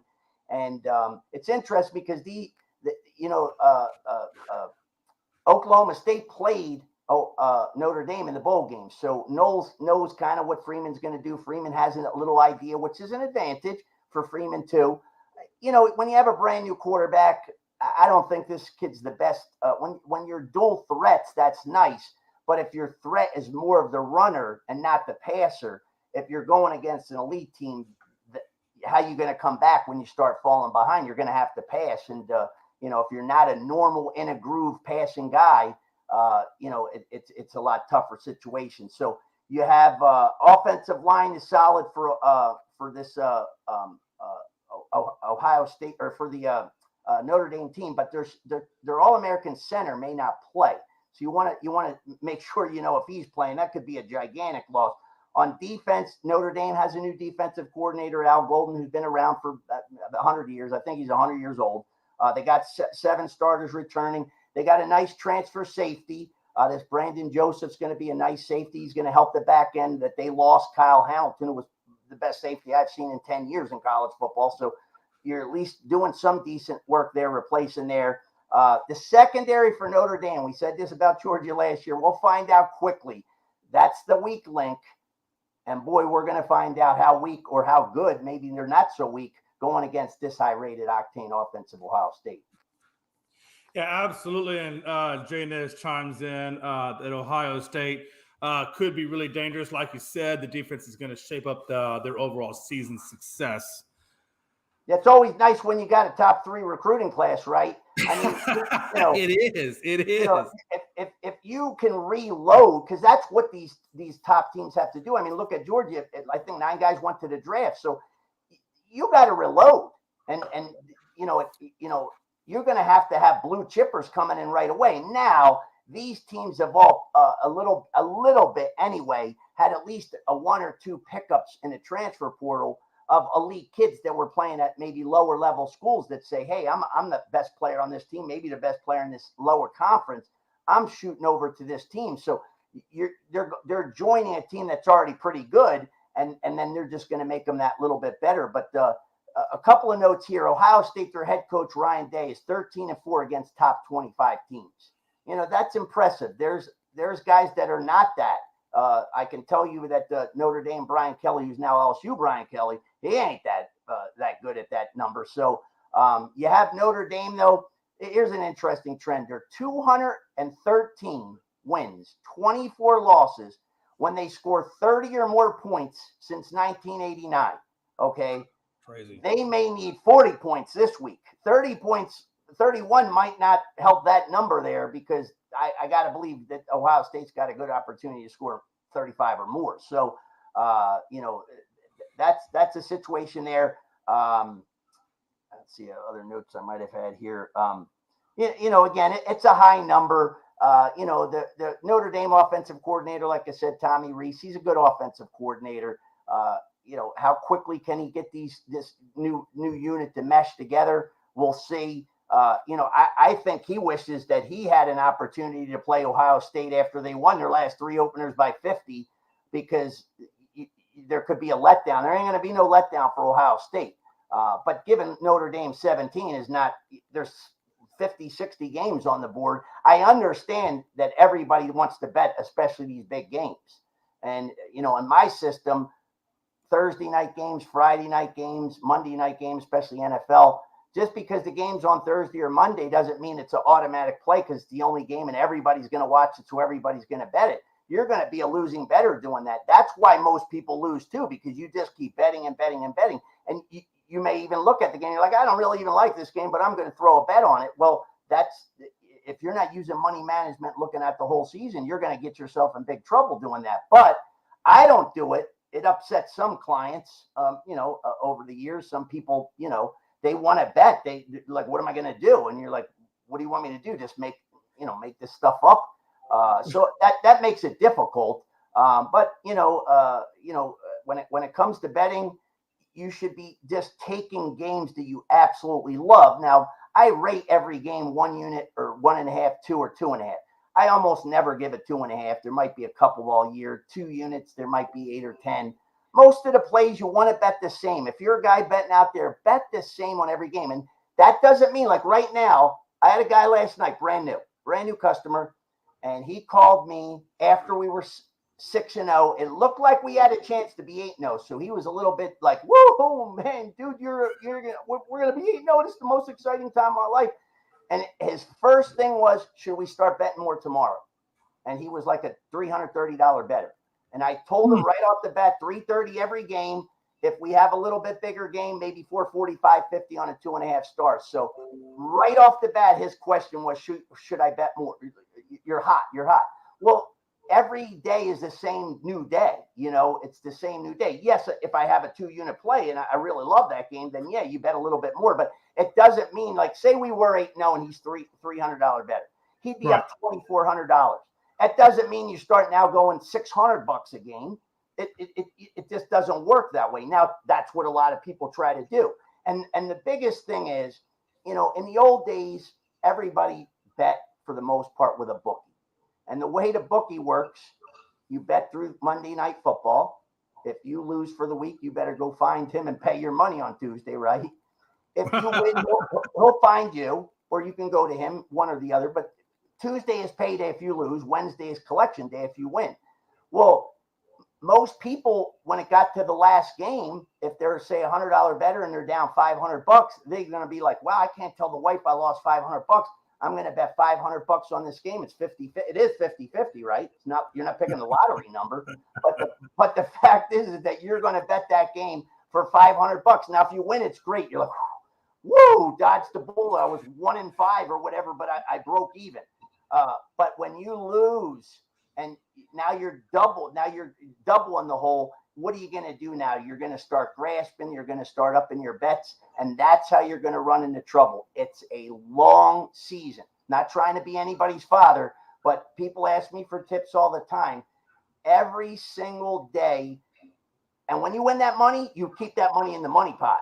And it's interesting because Oklahoma State played Notre Dame in the bowl game. So Knowles knows kind of what Freeman's going to do. Freeman has a little idea, which is an advantage for Freeman too. When you have a brand new quarterback, I don't think this kid's the best. When you're dual threats, that's nice. But if your threat is more of the runner and not the passer, if you're going against an elite team, how are you going to come back when you start falling behind? You're going to have to pass. And, if you're not a normal in a groove passing guy, it's a lot tougher situation. So you have offensive line is solid for this Ohio State or for the Notre Dame team, but their All-American center may not play. So you want to make sure if he's playing. That could be a gigantic loss. On defense, Notre Dame has a new defensive coordinator, Al Golden, who's been around for 100 years. I think he's 100 years old. They got 7 starters returning. They got a nice transfer safety. This Brandon Joseph's going to be a nice safety. He's going to help the back end that they lost. Kyle Hamilton, who was the best safety I've seen in 10 years in college football. So you're at least doing some decent work there, replacing there. The secondary for Notre Dame, we said this about Georgia last year. We'll find out quickly. That's the weak link. And boy, we're going to find out how weak or how good, maybe they're not so weak, going against this high-rated octane offensive Ohio State. Yeah, absolutely. And Jay Nez chimes in that Ohio State could be really dangerous. Like you said, the defense is going to shape up their overall season success. It's always nice when you got a top 3 recruiting class, right? I mean, you know, It is. you know, if you can reload, because that's what these top teams have to do. I mean, look at Georgia. I think 9 guys went to the draft, so you got to reload, and you know, you're going to have blue chippers coming in right away. Now, these teams have all a little bit anyway had at least a 1 or 2 pickups in the transfer portal of elite kids that were playing at maybe lower level schools that say, hey, I'm the best player on this team, maybe the best player in this lower conference. I'm shooting over to this team. So they're joining a team that's already pretty good, and then they're just going to make them that little bit better. But a couple of notes here. Ohio State, their head coach Ryan Day is 13-4 against top 25 teams. You know, that's impressive. There's guys that are not that. I can tell you that Notre Dame Brian Kelly, who's now LSU Brian Kelly, he ain't that good at that number. So you have Notre Dame, though. Here's an interesting trend. They're 213 wins, 24 losses when they score 30 or more points since 1989. Okay. Crazy. They may need 40 points this week. 30 points, 31 might not help that number there, because I got to believe that Ohio State's got a good opportunity to score 35 or more. So, you know, that's a situation there. Let's see other notes I might have had here. You know, again, it's a high number. You know, the Notre Dame offensive coordinator, like I said, Tommy Rees, he's a good offensive coordinator. You know, how quickly can he get this new unit to mesh together? We'll see. You know, I think he wishes that he had an opportunity to play Ohio State after they won their last 3 openers by 50, because there could be a letdown. There ain't going to be no letdown for Ohio State. But given Notre Dame 17 is not, there's 50, 60 games on the board. I understand that everybody wants to bet, especially these big games. And, you know, in my system, Thursday night games, Friday night games, Monday night games, especially NFL, just because the game's on Thursday or Monday doesn't mean it's an automatic play because it's the only game and everybody's going to watch it, so everybody's going to bet it. You're going to be a losing bettor doing that. That's why most people lose too, because you just keep betting and betting and betting. And you may even look at the game, you're like, I don't really even like this game, but I'm going to throw a bet on it. Well, if you're not using money management looking at the whole season, you're going to get yourself in big trouble doing that. But I don't do it. It upsets some clients, you know, over the years. Some people, you know, they want to bet. They like, what am I going to do? And you're like, what do you want me to do? Just make this stuff up. So that makes it difficult. But you know, when it comes to betting, you should be just taking games that you absolutely love. Now, I rate every game 1 unit or 1.5, 2 or 2.5. I almost never give it 2.5. There might be a couple all year. 2 units, there might be 8 or 10. Most of the plays you want to bet the same. If you're a guy betting out there, bet the same on every game. And that doesn't mean, like right now, I had a guy last night, brand new customer, and he called me after we were 6-0. It looked like we had a chance to be 8-0. So he was a little bit like, whoa, man, dude, we're going to be 8-0. This is the most exciting time of my life. And his first thing was, should we start betting more tomorrow? And he was like a $330 bettor. And I told him right off the bat, $330 every game. If we have a little bit bigger game, maybe $445.50 on a 2.5 stars. So right off the bat, his question was, should I bet more? You're hot. Well, every day is the same new day. You know, it's the same new day. Yes, if I have a 2-unit play and I really love that game, then yeah, you bet a little bit more. But it doesn't mean, like, say we were 8-0 and he's $300 better. He'd be up $2,400. That doesn't mean you start now going $600 a game. It just doesn't work that way. Now, that's what a lot of people try to do. And the biggest thing is, you know, in the old days, everybody bet for the most part with a bookie. And the way the bookie works, you bet through Monday Night Football. If you lose for the week, you better go find him and pay your money on Tuesday, right? If you win, he'll find you, or you can go to him, one or the other. But Tuesday is payday if you lose. Wednesday is collection day if you win. Well, most people, when it got to the last game, if they're, say, $100 better and they're down $500, they're going to be like, wow, I can't tell the wife I lost $500. I'm going to bet $500 on this game. It's 50. It is 50-50, right? It's not, you're not picking the lottery number, but the fact is that you're going to bet that game for $500. Now, if you win, it's great. You're like, woo, dodged the bullet. I was 1-5 or whatever, but I broke even. But when you lose and now you're double in the hole, what are you going to do now? You're going to start grasping. You're going to start upping your bets. And that's how you're going to run into trouble. It's a long season. Not trying to be anybody's father, but people ask me for tips all the time. Every single day. And when you win that money, you keep that money in the money pot.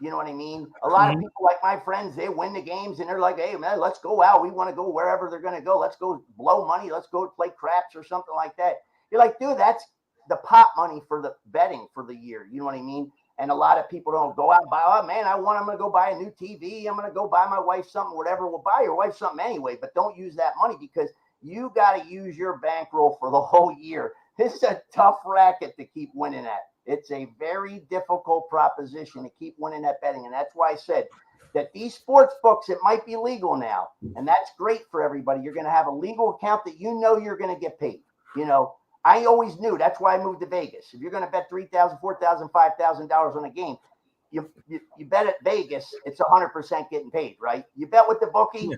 You know what I mean? A lot of people, like my friends, they win the games and they're like, hey, man, let's go out. We want to go wherever they're going to go. Let's go blow money. Let's go play craps or something like that. You're like, dude, that's the pot money for the betting for the year. You know what I mean? And a lot of people don't go out and buy, oh, man, I'm going to go buy a new TV. I'm going to go buy my wife something, whatever. We'll buy your wife something anyway, but don't use that money because you got to use your bankroll for the whole year. This is a tough racket to keep winning at. It's a very difficult proposition to keep winning at betting. And that's why I said that these sports books, it might be legal now. And that's great for everybody. You're going to have a legal account that you know you're going to get paid. You know, I always knew. That's why I moved to Vegas. If you're going to bet $3,000, $4,000, $5,000 on a game, you bet at Vegas, it's 100% getting paid, right? You bet with the bookie,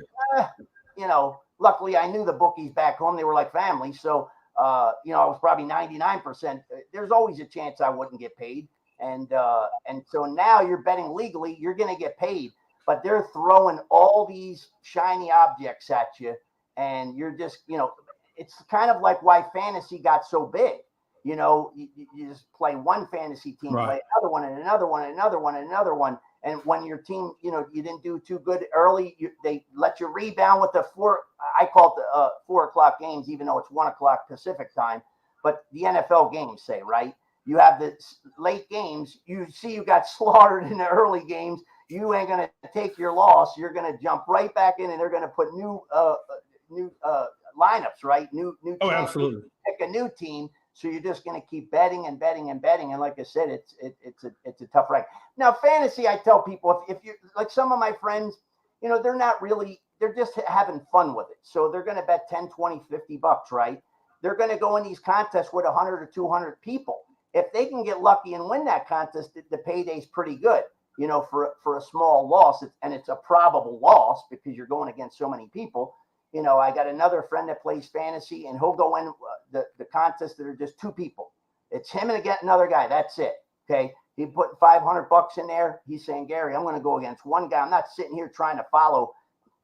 you know, luckily I knew the bookies back home. They were like family. So, you know, I was probably 99%. There's always a chance I wouldn't get paid. And so now you're betting legally, you're going to get paid, but they're throwing all these shiny objects at you. And you're just, you know, it's kind of like why fantasy got so big. You know, you just play one fantasy team, play another one and another one and another one and another one. And when your team, you know, you didn't do too good early, they let you rebound with the I call it the 4 o'clock games, even though it's 1 o'clock Pacific time. But the NFL games say, right? You have the late games. You see you got slaughtered in the early games. You ain't going to take your loss. You're going to jump right back in, and they're going to put new lineups, right? New Oh, absolutely. Pick a new team. So you're just going to keep betting and betting and betting. And like I said, it's a tough racket. Now, fantasy, I tell people, if you like some of my friends, you know, they're just having fun with it. So they're going to bet 10, 20, $50, right? They're going to go in these contests with 100 or 200 people. If they can get lucky and win that contest, the payday's pretty good, you know, for a small loss. And it's a probable loss because you're going against so many people. You know, I got another friend that plays fantasy, and he'll go in the contests that are just 2 people. It's him and another guy. That's it. Okay. He put $500 in there. He's saying, Gary, I'm going to go against one guy. I'm not sitting here trying to follow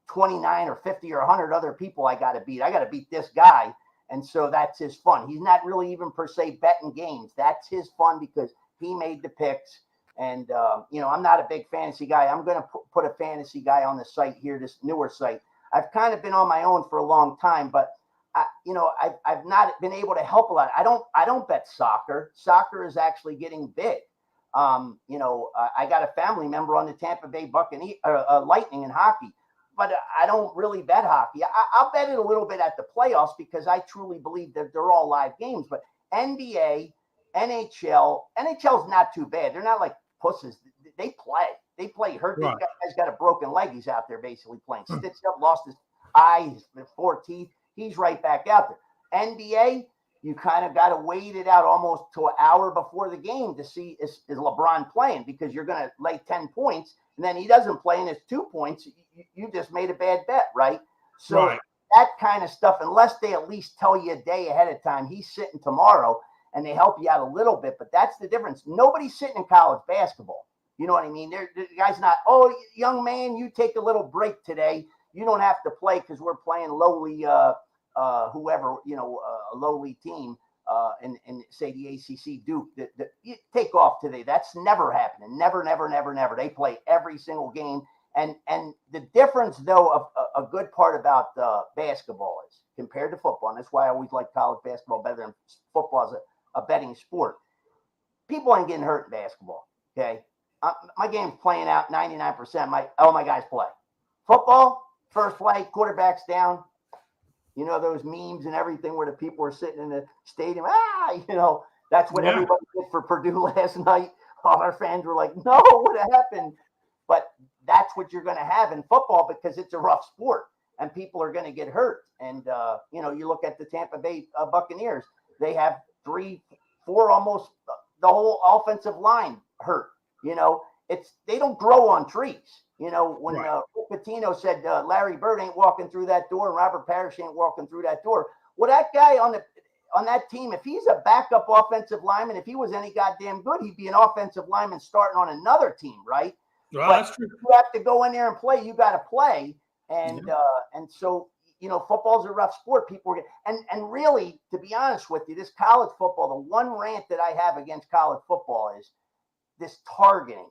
29 or 50 or 100 other people I got to beat. I got to beat this guy. And so that's his fun. He's not really even per se betting games. That's his fun because he made the picks. And, you know, I'm not a big fantasy guy. I'm going to put a fantasy guy on the site here, this newer site. I've kind of been on my own for a long time, but I've not been able to help a lot. I don't bet soccer. Soccer is actually getting big. You know, I got a family member on the Tampa Bay Buccaneers, Lightning in hockey, but I don't really bet hockey. I'll bet it a little bit at the playoffs because I truly believe that they're all live games. But NBA, NHL's not too bad. They're not like pusses. They play. They play hurt. Right. The guy's got a broken leg. He's out there basically playing. Stitched up, lost his eye, his 4 teeth. He's right back out there. NBA, you kind of got to wait it out almost to an hour before the game to see is LeBron playing because you're going to lay 10 points and then he doesn't play and it's 2 points. You just made a bad bet, right? So that kind of stuff, unless they at least tell you a day ahead of time, he's sitting tomorrow and they help you out a little bit. But that's the difference. Nobody's sitting in college basketball. You know what I mean? The guy's not, oh, young man, you take a little break today. You don't have to play because we're playing lowly, whoever, you know, a lowly team in say the ACC Duke. You take off today. That's never happening. Never. They play every single game. And the difference, though, of a good part about basketball is compared to football, and that's why I always like college basketball better than football as a betting sport. People ain't getting hurt in basketball, okay? My game's playing out 99%. All my guys play. Football, first play, quarterback's down. You know, those memes and everything where the people are sitting in the stadium. You know, that's what everybody did for Purdue last night. All our fans were like, no, what happened? But that's what you're going to have in football because it's a rough sport and people are going to get hurt. And, you know, you look at the Tampa Bay Buccaneers, they have 3, 4, almost the whole offensive line hurt. You know, they don't grow on trees. You know, when Right. Rick Pitino said Larry Bird ain't walking through that door and Robert Parrish ain't walking through that door. Well, that guy on that team, if he's a backup offensive lineman, if he was any goddamn good, he'd be an offensive lineman starting on another team, right? Well, But that's true. you have to go in there and play. You got to play, and so football's a rough sport. People and really, to be honest with you, this college football. The one rant that I have against college football is this targeting.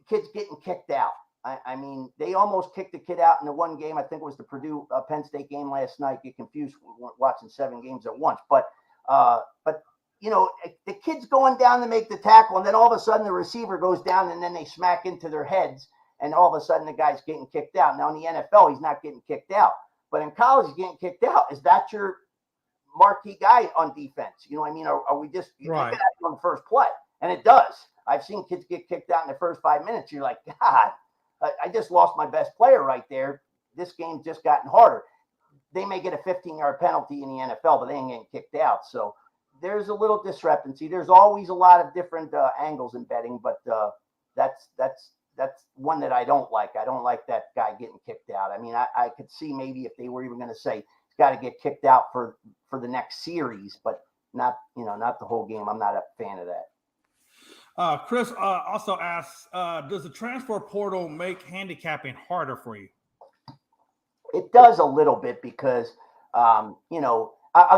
Kids getting kicked out. I mean, they almost kicked the kid out in the one game. I think it was the Purdue Penn State game last night. Get confused watching 7 games at once. But the kid's going down to make the tackle, and then all of a sudden the receiver goes down, and then they smack into their heads, and all of a sudden the guy's getting kicked out. Now in the NFL, he's not getting kicked out, but in college, he's getting kicked out. Is that your marquee guy on defense? You know what I mean? Are we just Right on the first play? And it does. I've seen kids get kicked out in the first 5 minutes. You're like, God, I just lost my best player right there. This game's just gotten harder. They may get a 15-yard penalty in the NFL, but they ain't getting kicked out. So there's a little discrepancy. There's always a lot of different angles in betting, but that's one that I don't like. I don't like that guy getting kicked out. I mean, I could see maybe if they were even going to say he's got to get kicked out for the next series, but not the whole game. I'm not a fan of that. Chris also asks, does the transfer portal make handicapping harder for you? It does a little bit because, I'll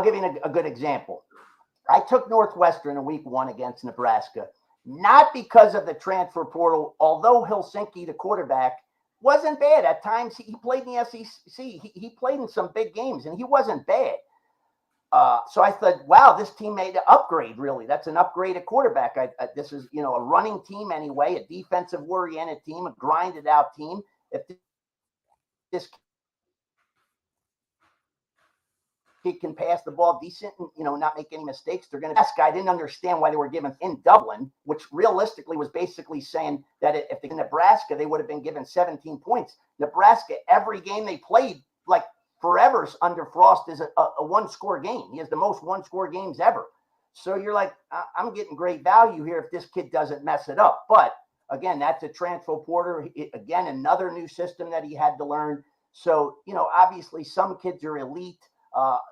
give you a good example. I took Northwestern in week 1 against Nebraska, not because of the transfer portal, although Helsinki, the quarterback, wasn't bad. At times, he played in the SEC. He played in some big games, and he wasn't bad. So I thought, wow, this team made an upgrade, really. That's an upgrade at quarterback. This is, a running team anyway, a defensive-oriented team, a grinded-out team. If this kid can pass the ball decent and, not make any mistakes, they're going to – this guy didn't understand why they were given in Dublin, which realistically was basically saying that if they in Nebraska, they would have been given 17 points. Nebraska, every game they played, like, forever's under Frost is a one-score game. He has the most one-score games ever. So you're like, I'm getting great value here if this kid doesn't mess it up. But again, that's a transfer portal. Again, another new system that he had to learn. So, obviously some kids are elite.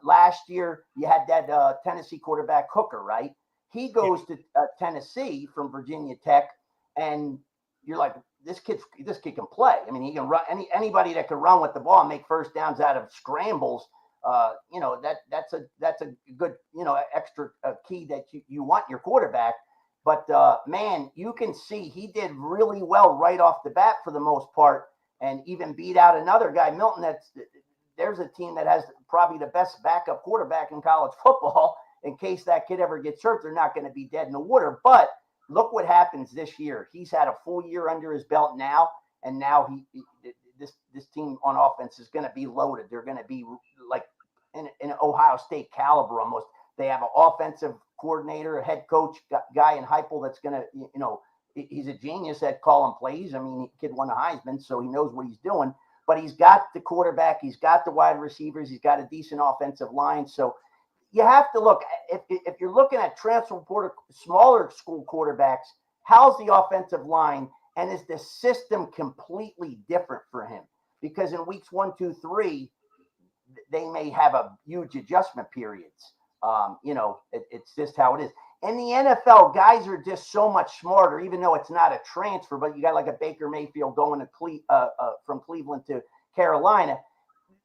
Last year you had that Tennessee quarterback Hooker, right? He goes to Tennessee from Virginia Tech, and you're like, this kid can play. I mean, he can run. Anybody that can run with the ball and make first downs out of scrambles, that's a good, extra key that you want in your quarterback. But man, you can see he did really well right off the bat for the most part, and even beat out another guy, Milton. There's a team that has probably the best backup quarterback in college football. In case that kid ever gets hurt, they're not going to be dead in the water. But look what happens this year. He's had a full year under his belt now, and now this team on offense is going to be loaded. They're going to be like in Ohio State caliber almost. They have an offensive coordinator, a head coach guy in Heupel that's going to, he's a genius at calling plays. I mean, the kid won the Heisman, so he knows what he's doing. But he's got the quarterback, he's got the wide receivers, he's got a decent offensive line. So you have to look, if you're looking at transfer portal, smaller school quarterbacks, how's the offensive line, and is the system completely different for him? Because in weeks 1, 2, 3, they may have a huge adjustment periods. It's just how it is. In the NFL, guys are just so much smarter, even though it's not a transfer, but you got like a Baker Mayfield going to from Cleveland to Carolina.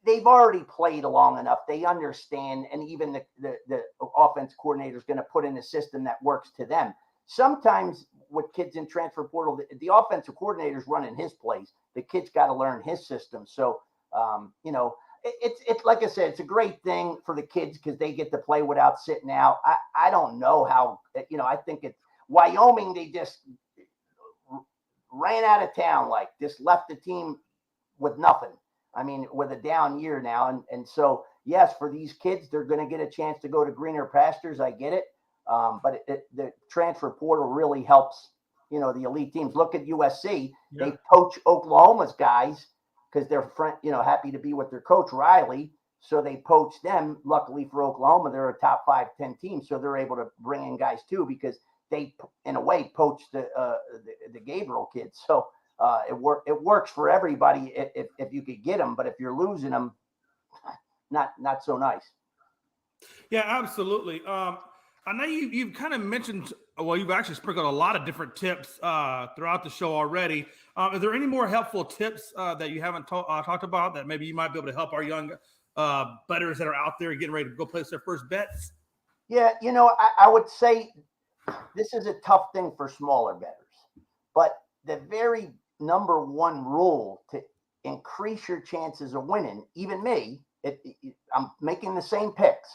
They've already played long enough. They understand, and even the offense coordinator is going to put in a system that works to them. Sometimes with kids in transfer portal, the offensive coordinator is running his plays. The kid's got to learn his system. So, it's like I said, it's a great thing for the kids because they get to play without sitting out. I don't know how, I think it's Wyoming. They just ran out of town, like just left the team with nothing. I mean, with a down year now. And so, yes, for these kids, they're going to get a chance to go to greener pastures. I get it. But the transfer portal really helps, the elite teams. Look at USC. Yeah. They poach Oklahoma's guys because they're happy to be with their coach, Riley. So they poach them. Luckily for Oklahoma, they're a top 5, 10 team. So they're able to bring in guys too because they, in a way, poached the Gabriel kids. So, It works for everybody if you could get them, but if you're losing them, not so nice. Yeah, absolutely. I know you've kind of mentioned, well, you've actually sprinkled a lot of different tips throughout the show already. Are there any more helpful tips that you haven't talked about that maybe you might be able to help our young bettors that are out there getting ready to go place their first bets? Yeah, I would say this is a tough thing for smaller bettors, but the very number one rule to increase your chances of winning, even me, I'm making the same picks,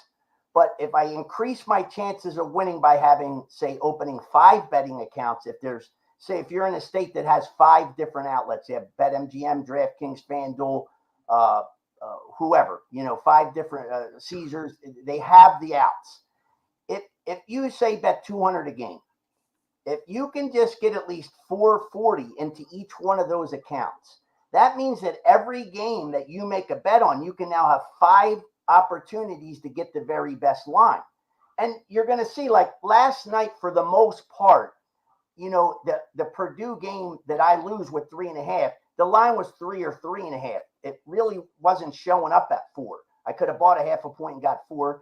but if I increase my chances of winning by having, say, opening 5 betting accounts, if you're in a state that has 5 different outlets, you have BetMGM, DraftKings, FanDuel, whoever, 5 different Caesars, they have the outs. If you say bet 200 a game, if you can just get at least 440 into each one of those accounts, that means that every game that you make a bet on, you can now have 5 opportunities to get the very best line. And you're going to see, like last night, for the most part, the Purdue game that I lose with 3.5, the line was 3 or 3.5. It really wasn't showing up at 4. I could have bought a half a point and got 4.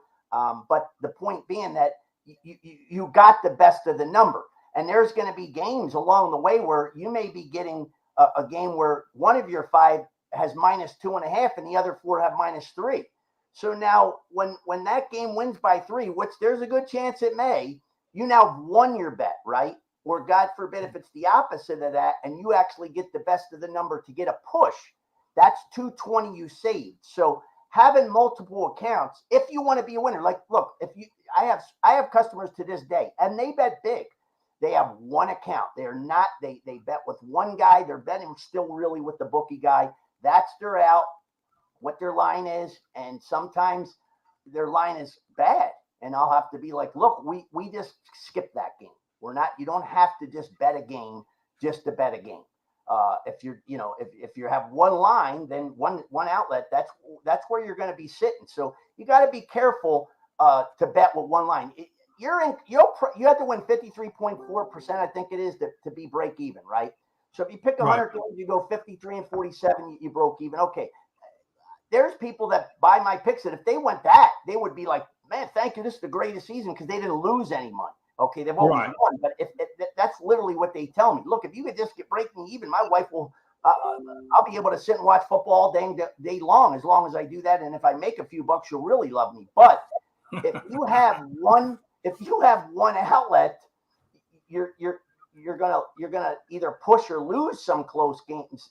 But the point being that you got the best of the number. And there's going to be games along the way where you may be getting a game where one of your 5 has -2.5 and the other 4 have -3. So now when that game wins by 3, which there's a good chance it may, you now won your bet, right? Or God forbid if it's the opposite of that and you actually get the best of the number to get a push, that's 220 you saved. So having multiple accounts, if you want to be a winner, like, look, I have customers to this day and they bet big. They have one account. They bet with one guy. They're betting still really with the bookie guy. That's their out, what their line is. And sometimes their line is bad. And I'll have to be like, look, we just skipped that game. You don't have to just bet a game just to bet a game. If you have one line, then one outlet, that's where you're going to be sitting. So you got to be careful to bet with one line. You have to win 53.4%, I think it is, to be break even, right? So if you pick 100 games, you go 53 and 47, you broke even. Okay. There's people that buy my picks that if they went that, they would be like, man, thank you, this is the greatest season because they didn't lose any money. Okay, they've always won, but if that's literally what they tell me. Look, if you could just get breaking even, my wife will. I'll be able to sit and watch football all day long as I do that. And if I make a few bucks, she'll really love me. But if you have one outlet, you're gonna either push or lose some close games.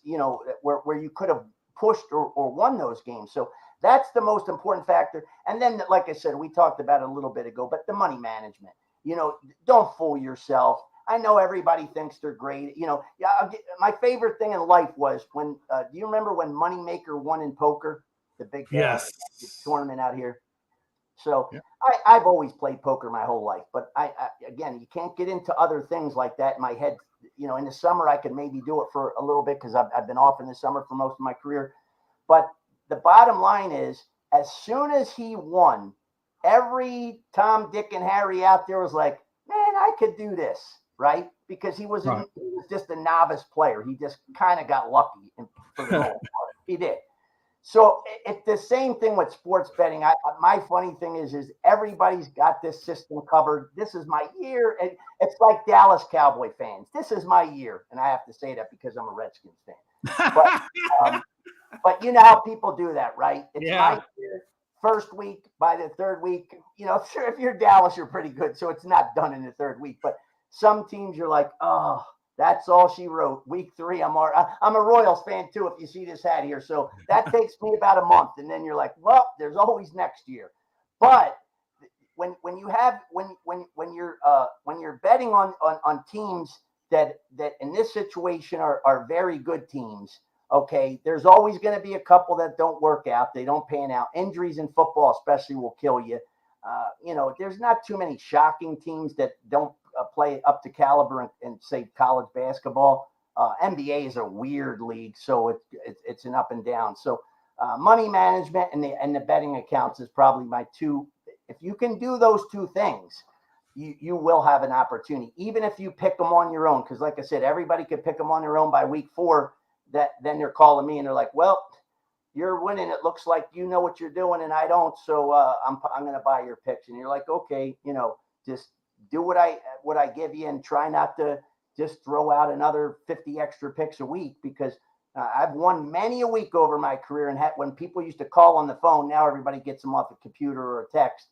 Where you could have pushed or won those games. So that's the most important factor. And then, like I said, we talked about it a little bit ago, but the money management. Don't fool yourself. I know everybody thinks they're great. My favorite thing in life was when, do you remember when Moneymaker won in poker? The big tournament out here. So yeah. I've always played poker my whole life, but again, you can't get into other things like that in my head. In the summer, I could maybe do it for a little bit because I've been off in the summer for most of my career. But the bottom line is, as soon as he won, every Tom, Dick, and Harry out there was like, man, I could do this, right? Because he was just a novice player. He just kind of got lucky for the most part. He did. So it's the same thing with sports betting. My funny thing is everybody's got this system covered. This is my year. And it's like Dallas Cowboy fans. This is my year. And I have to say that because I'm a Redskins fan. But you know how people do that, right? It's my year. First week, by the third week, sure, if you're Dallas, you're pretty good. So it's not done in the third week. But some teams you're like, oh, that's all she wrote. Week 3, I'm a Royals fan too, if you see this hat here. So that takes me about a month. And then you're like, well, there's always next year. But when you're betting on teams that in this situation are very good teams, okay, there's always going to be a couple that don't work out. They don't pan out. Injuries in football especially will kill you. There's not too many shocking teams that don't play up to caliber in say, college basketball. NBA is a weird league, so it's an up and down. So money management and the betting accounts is probably my 2. If you can do those 2 things, you will have an opportunity, even if you pick them on your own. Because like I said, everybody could pick them on their own by week 4. Then they're calling me and they're like, well, you're winning. It looks like you know what you're doing and I don't. So I'm going to buy your picks. And you're like, okay, just do what I give you and try not to just throw out another 50 extra picks a week, because I've won many a week over my career. And when people used to call on the phone, now everybody gets them off a computer or a text.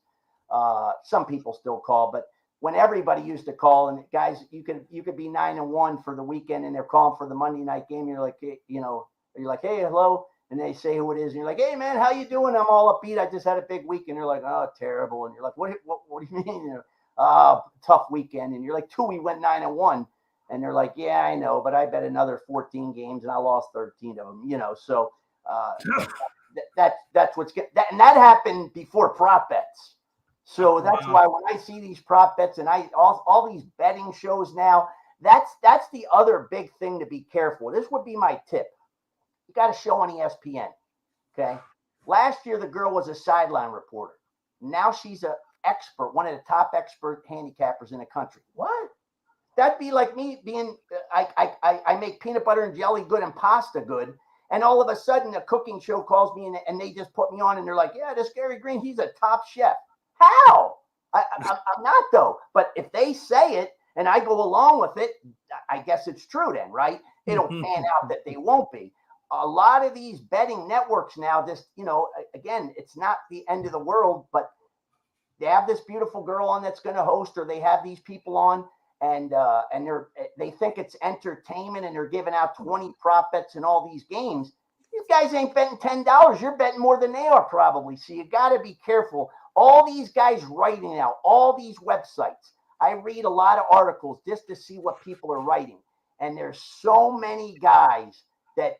Some people still call, but when everybody used to call, and guys, you could be 9-1 for the weekend, and they're calling for the Monday night game. You're like, hey, hello, and they say who it is, and you're like, hey man, how you doing? I'm all upbeat. I just had a big week, and you're like, oh, terrible, and you're like, what do you mean? Tough weekend, and you're like, we went 9-1, and they're like, yeah, I know, but I bet another 14 games, and I lost 13 of them, so that's what's good. And that happened before prop bets. So that's why when I see these prop bets and all these betting shows now, that's the other big thing to be careful. This would be my tip. You got a show on ESPN, okay? Last year, the girl was a sideline reporter. Now she's an expert, one of the top expert handicappers in the country. What? That'd be like me being, I make peanut butter and jelly good and pasta good. And all of a sudden, a cooking show calls me and they just put me on and they're like, yeah, this Gary Greene, he's a top chef. How? I'm not, though. But if they say it and I go along with it, I guess it's true then, right? It'll pan out that they won't be. A lot of these betting networks now, just, again, it's not the end of the world, but they have this beautiful girl on that's going to host, or they have these people on and they think it's entertainment and they're giving out 20 prop bets in all these games. You guys ain't betting $10. You're betting more than they are probably. So you got to be careful. All these guys writing out, all these websites. I read a lot of articles just to see what people are writing. And there's so many guys that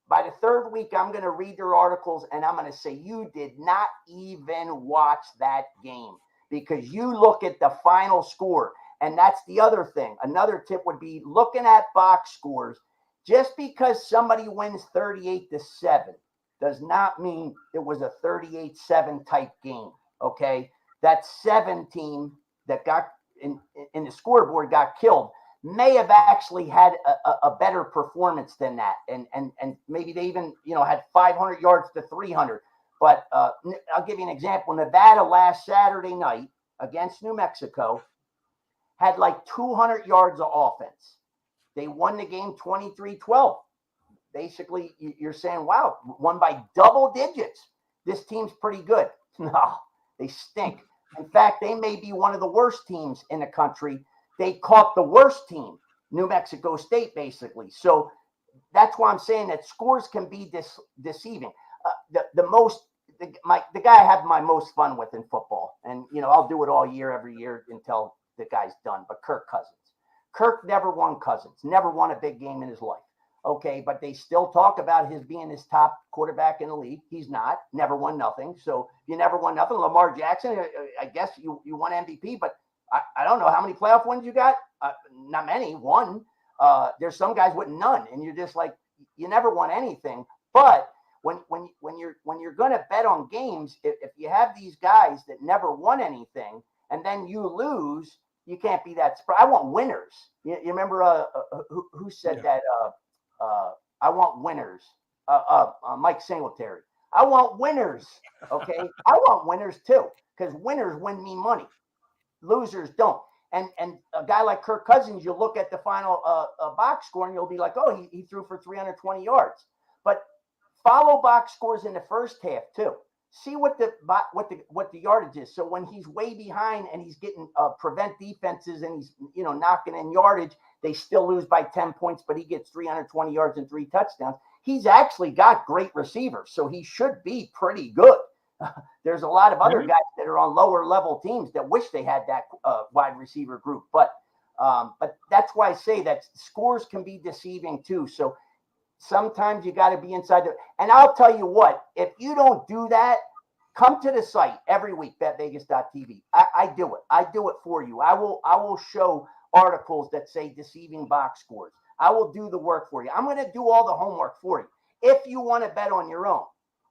by the third week, I'm going to read their articles and I'm going to say, you did not even watch that game because you look at the final score. And that's the other thing. Another tip would be looking at box scores. Just because somebody wins 38-7 does not mean it was a 38-7 type game, okay? That 7 team that got in the scoreboard got killed may have actually had a better performance than that. And maybe they even, had 500 yards to 300. But I'll give you an example. Nevada last Saturday night against New Mexico had like 200 yards of offense. They won the game 23-12. Basically, you're saying, wow, won by double digits. This team's pretty good. No, they stink. In fact, they may be one of the worst teams in the country. They caught the worst team, New Mexico State, basically. So that's why I'm saying that scores can be deceiving. The guy I have my most fun with in football, and, I'll do it all year, every year until the guy's done, but Kirk Cousins. Kirk never won never won a big game in his life. Okay, but they still talk about his being his top quarterback in the league. He's not, never won nothing. So you never won nothing. Lamar Jackson, I guess you won MVP, but I don't know how many playoff wins you got. Not many, one. There's some guys with none, and you're just like, you never won anything. But when you're going to bet on games, if you have these guys that never won anything and then you lose, you can't be that surprised. I want winners. You remember who said that? I want winners. Mike Singletary. I want winners. Okay, I want winners too, because winners win me money. Losers don't. And a guy like Kirk Cousins, you look at the final box score and you'll be like, oh, he threw for 320 yards. But follow box scores in the first half too. See what the yardage is. So when he's way behind and he's getting prevent defenses and he's knocking in yardage, they still lose by 10 points, but he gets 320 yards and 3 touchdowns. He's actually got great receivers, so he should be pretty good. There's a lot of other guys that are on lower level teams that wish they had that wide receiver group, but that's why I say that scores can be deceiving too. So sometimes you got to be inside and I'll tell you what, if you don't do that, come to the site every week, betvegas.tv. I do it. I do it for you. I will show articles that say deceiving box scores. I will do the work for you. I'm going to do all the homework for you. If you want to bet on your own,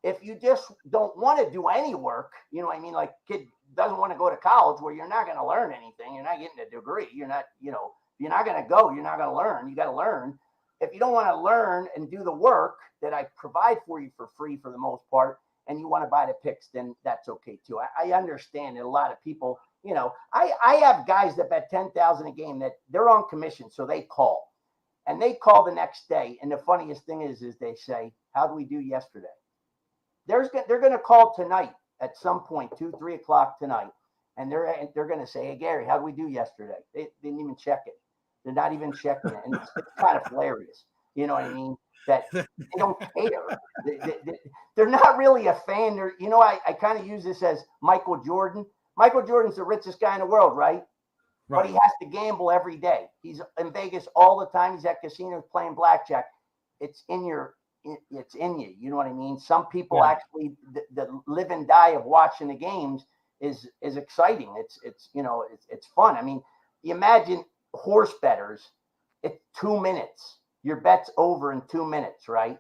if you just don't want to do any work, like kid doesn't want to go to college where you're not going to learn anything. You're not getting a degree. You're not, you're not going to go. You're not going to learn. You got to learn. If you don't want to learn and do the work that I provide for you for free for the most part, and you want to buy the picks, then that's okay too. I understand that a lot of people, I have guys that bet 10,000 a game that they're on commission, so they call. And they call the next day. And the funniest thing is they say, how did we do yesterday? They're going to call tonight at some point, 2, 3 o'clock tonight. And they're going to say, hey, Gary, how did we do yesterday? They didn't even check it. They're not even checking it. And it's kind of hilarious. You know what I mean? That they don't care. They're not really a fan. I kind of use this as Michael Jordan. Michael Jordan's the richest guy in the world, right? But he has to gamble every day. He's in Vegas all the time. He's at casinos playing blackjack. It's in you. You know what I mean? Some people actually the live and die of watching the games is exciting. It's fun. I mean, you imagine horse bettors. It's 2 minutes. Your bet's over in 2 minutes, right?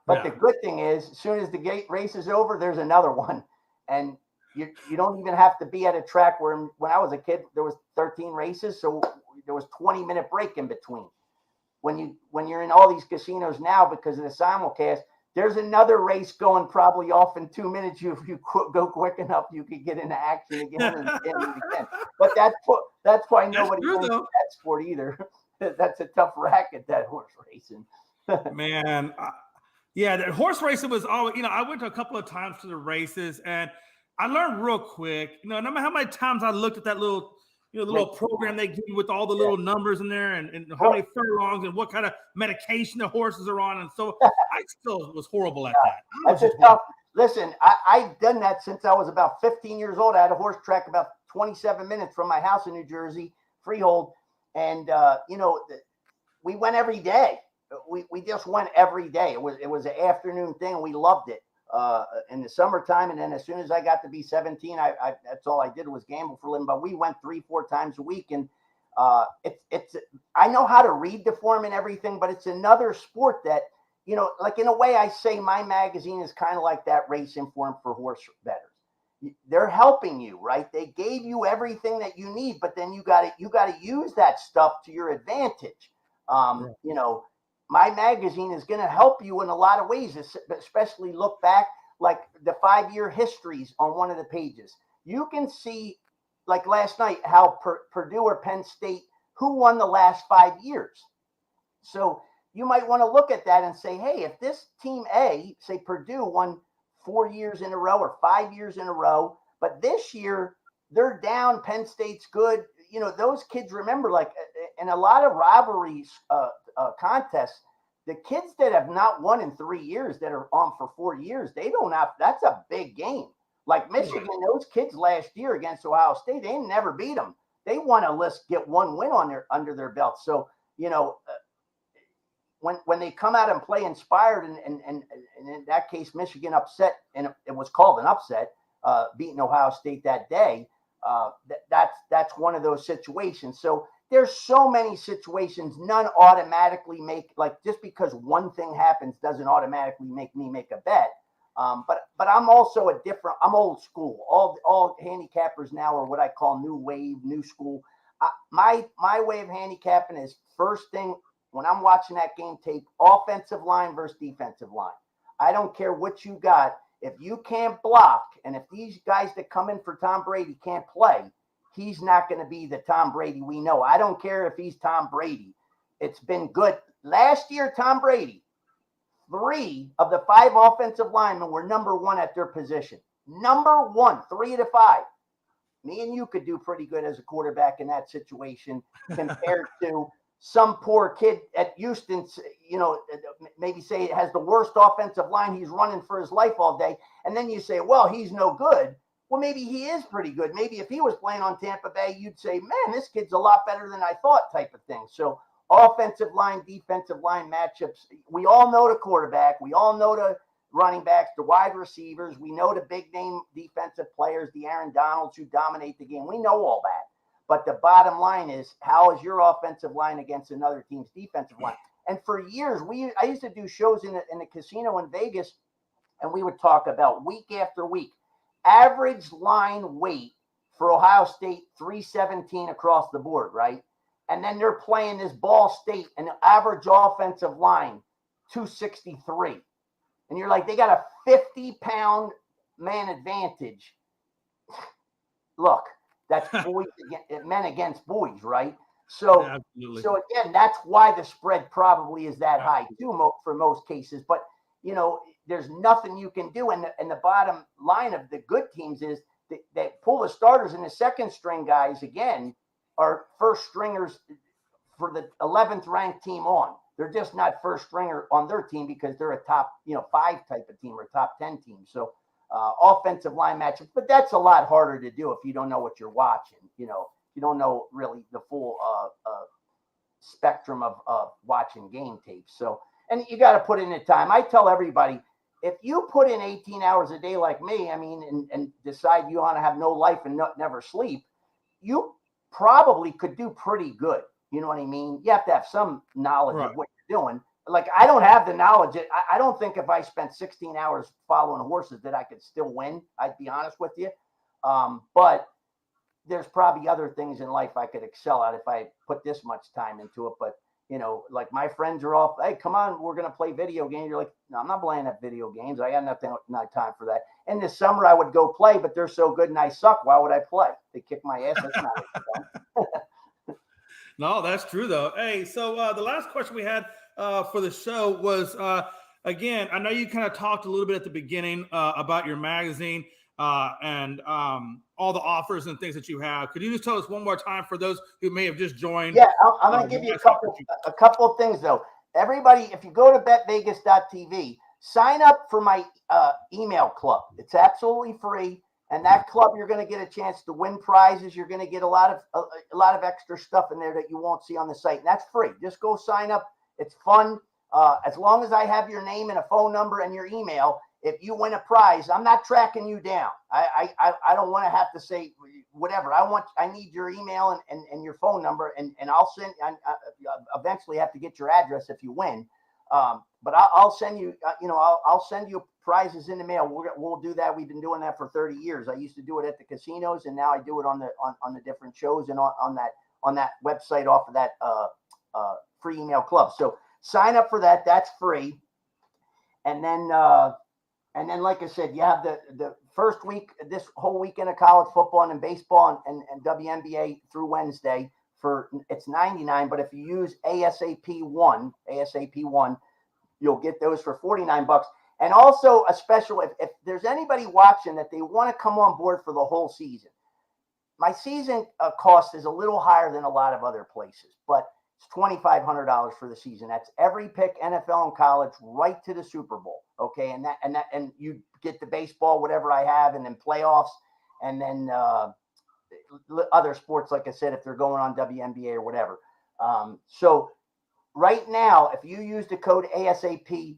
But the good thing is, as soon as the gate race is over, there's another one, and you don't even have to be at a track where when I was a kid there was 13 races, so there was 20-minute break in between. When you're in all these casinos now because of the simulcast, there's another race going probably off in 2 minutes. If you go quick enough, you could get into action again and again. But that's why nobody wants that sport either. That's a tough racket, that horse racing. Man, the horse racing was always, I went to a couple of times to the races and I learned real quick, no matter how many times I looked at that little, the little program they give you with all the little numbers in there and how many furlongs and what kind of medication the horses are on. And so I still was horrible at that. That's a tough. Listen, I've done that since I was about 15 years old. I had a horse track about 27 minutes from my house in New Jersey, freehold. And, we went every day. We just went every day. It was an afternoon thing. And we loved it in the summertime. And then as soon as I got to be 17, that's all I did was gamble for a living. But we went 3-4 times a week. And I know how to read the form and everything, but it's another sport that, like in a way I say my magazine is kind of like that racing form for horse bettors. They're helping you, right? They gave you everything that you need, but then you got to use that stuff to your advantage. My magazine is going to help you in a lot of ways, especially look back, like the 5-year histories on one of the pages. You can see, like last night, how Purdue or Penn State, who won the last 5 years. So you might want to look at that and say, hey, if this team A, say Purdue, won 4 years in a row or 5 years in a row, but this year they're down, Penn State's good. Those kids remember, like in a lot of rivalries, contests, the kids that have not won in 3 years that are on for 4 years, that's a big game. Like Michigan, those kids last year against Ohio State, they never beat them. They want to get one win under their belt. So, when they come out and play inspired, and in that case, Michigan upset, and it was called an upset, beating Ohio State that day. That's one of those situations. So there's so many situations. None automatically just because one thing happens doesn't automatically make me make a bet. But I'm also I'm old school. All handicappers now are what I call new wave, new school. My way of handicapping is first thing. When I'm watching that game tape, offensive line versus defensive line. I don't care what you got. If you can't block, and if these guys that come in for Tom Brady can't play, he's not going to be the Tom Brady we know. I don't care if he's Tom Brady. It's been good. Last year, Tom Brady, 3 of the 5 offensive linemen were number 1 at their position. Number 1, 3 of the 5. Me and you could do pretty good as a quarterback in that situation compared to some poor kid at Houston, maybe say it has the worst offensive line. He's running for his life all day. And then you say, well, he's no good. Well, maybe he is pretty good. Maybe if he was playing on Tampa Bay, you'd say, man, this kid's a lot better than I thought type of thing. So offensive line, defensive line matchups. We all know the quarterback. We all know the running backs, the wide receivers. We know the big name defensive players, the Aaron Donalds who dominate the game. We know all that. But the bottom line is, how is your offensive line against another team's defensive line? And for years, I used to do shows in the casino in Vegas, and we would talk about week after week, average line weight for Ohio State, 317 across the board, right? And then they're playing this Ball State, an average offensive line, 263. And you're like, they got a 50-pound man advantage. Look, that's boys men against boys, right? So, Absolutely. so again, that's why the spread probably is that high too, for most cases. But there's nothing you can do. And the bottom line of the good teams is they pull the starters, and the second string guys again are first stringers for the 11th ranked team on. They're just not first stringer on their team because they're a top 5 type of team or top 10 team. So offensive line matchup, but that's a lot harder to do if you don't know what you're watching. You don't know really the full spectrum of watching game tapes. So, and you got to put in the time. I tell everybody, if you put in 18 hours a day like me, and decide you want to have no life and never sleep, you probably could do pretty good. You know what I mean? You have to have some knowledge of what you're doing. Like, I don't have the knowledge. I don't think if I spent 16 hours following horses that I could still win. I'd be honest with you. But there's probably other things in life I could excel at if I put this much time into it. But, like my friends are off, hey, come on, we're going to play video games. You're like, no, I'm not playing that video games. I got no time for that. In the summer, I would go play, but they're so good and I suck. Why would I play? They kick my ass. That's not fun. No, that's true, though. Hey, so the last question we had for the show was, again, I know you kind of talked a little bit at the beginning about your magazine and all the offers and things that you have. Could you just tell us one more time for those who may have just joined? Yeah, I'm going to give you a couple of things, though. Everybody, if you go to betvegas.tv, sign up for my email club. It's absolutely free. And that club, you're going to get a chance to win prizes. You're going to get a lot of extra stuff in there that you won't see on the site. And that's free. Just go sign up. It's fun. As long as I have your name and a phone number and your email, if you win a prize, I'm not tracking you down. I don't want to have to say whatever. I need your email and your phone number, and I'll send. Eventually have to get your address if you win. But I'll send you. I'll send you prizes in the mail. We'll do that. We've been doing that for 30 years. I used to do it at the casinos, and now I do it on the different shows and on that website off of that free email club. So sign up for that. That's free. And then like I said, you have the first week, this whole weekend of college football and baseball and WNBA through Wednesday it's $99. But if you use ASAP one, you'll get those for $49. And also a special, if there's anybody watching that they want to come on board for the whole season, my season cost is a little higher than a lot of other places, but it's $2,500 for the season. That's every pick, NFL and college, right to the Super Bowl. Okay. And you get the baseball, whatever I have, and then playoffs, and then other sports, like I said, if they're going on WNBA or whatever. So right now, if you use the code ASAP50,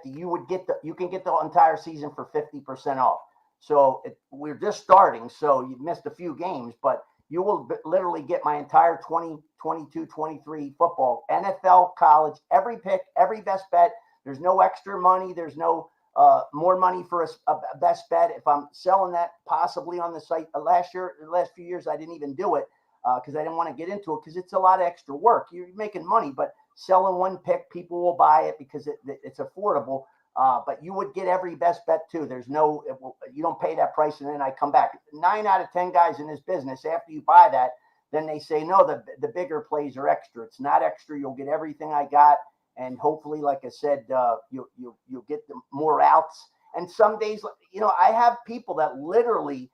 you can get the entire season for 50% off. So we're just starting. So you've missed a few games, but you will literally get my entire 2022-23 football, NFL, college, every pick, every best bet. There's no extra money. There's no more money for a best bet. If I'm selling that possibly on the site the last few years, I didn't even do it because I didn't want to get into it because it's a lot of extra work. You're making money, but selling one pick, people will buy it because it's affordable. But you would get every best bet too. You don't pay that price and then I come back. 9 out of 10 guys in this business, after you buy that, then they say, no, the bigger plays are extra. It's not extra. You'll get everything I got. And hopefully, like I said, you'll get more outs. And some days, I have people that literally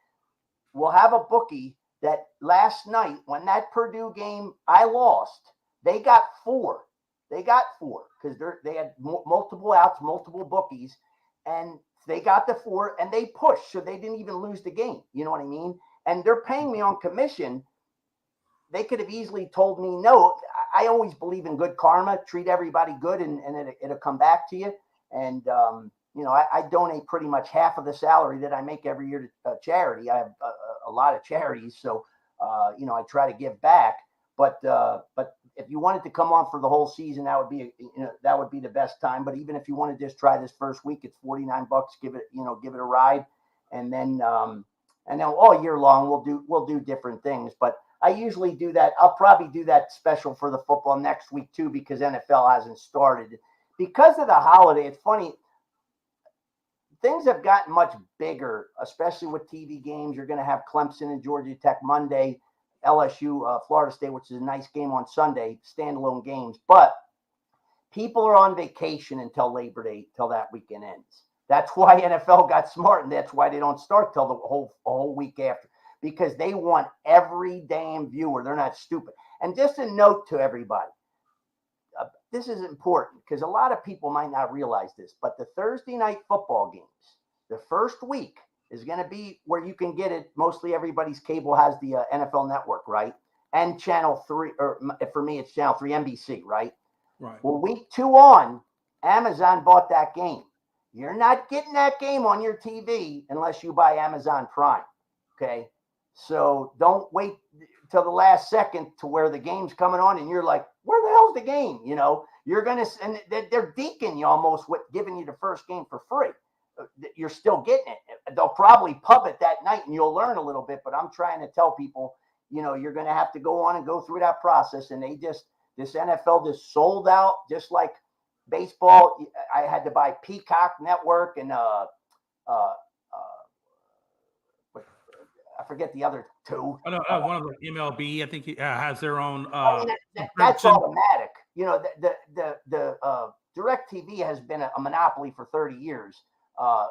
will have a bookie that last night when that Purdue game I lost, they got 4. They got 4 because they had multiple outs, multiple bookies, and they got the 4 and they pushed. So they didn't even lose the game. You know what I mean? And they're paying me on commission. They could have easily told me no. I always believe in good karma. Treat everybody good and it'll come back to you. And, I donate pretty much half of the salary that I make every year to charity. I have a lot of charities. So, I try to give back. But if you wanted to come on for the whole season, that would be the best time. But even if you want to just try this first week, it's $49. Give it a ride. And then and then all year long we'll do different things. But I usually do that. I'll probably do that special for the football next week too, because NFL hasn't started. Because of the holiday, it's funny. Things have gotten much bigger, especially with TV games. You're going to have Clemson and Georgia Tech Monday, LSU, Florida State, which is a nice game on Sunday, standalone games. But people are on vacation until Labor Day, till that weekend ends. That's why NFL got smart, and that's why they don't start till the whole week after, because they want every damn viewer. They're not stupid. And just a note to everybody. This is important because a lot of people might not realize this, but the Thursday night football games, the first week is going to be where you can get it. Mostly everybody's cable has the NFL Network, right? And Channel 3, or for me, it's Channel 3, NBC, right? Right. Well, week 2 on, Amazon bought that game. You're not getting that game on your TV unless you buy Amazon Prime, okay? So don't wait till the last second to where the game's coming on and you're like, where the hell's the game? You know, you're going to, and they're deking you almost with giving you the first game for free. You're still getting it. They'll probably pub it that night and you'll learn a little bit, but I'm trying to tell people, you know, you're going to have to go on and go through that process. And this NFL just sold out, just like baseball. I had to buy Peacock Network and, I forget the other two. I know one of the MLB, I think he has their own. That's automatic. You know, the DirecTV has been a monopoly for 30 years.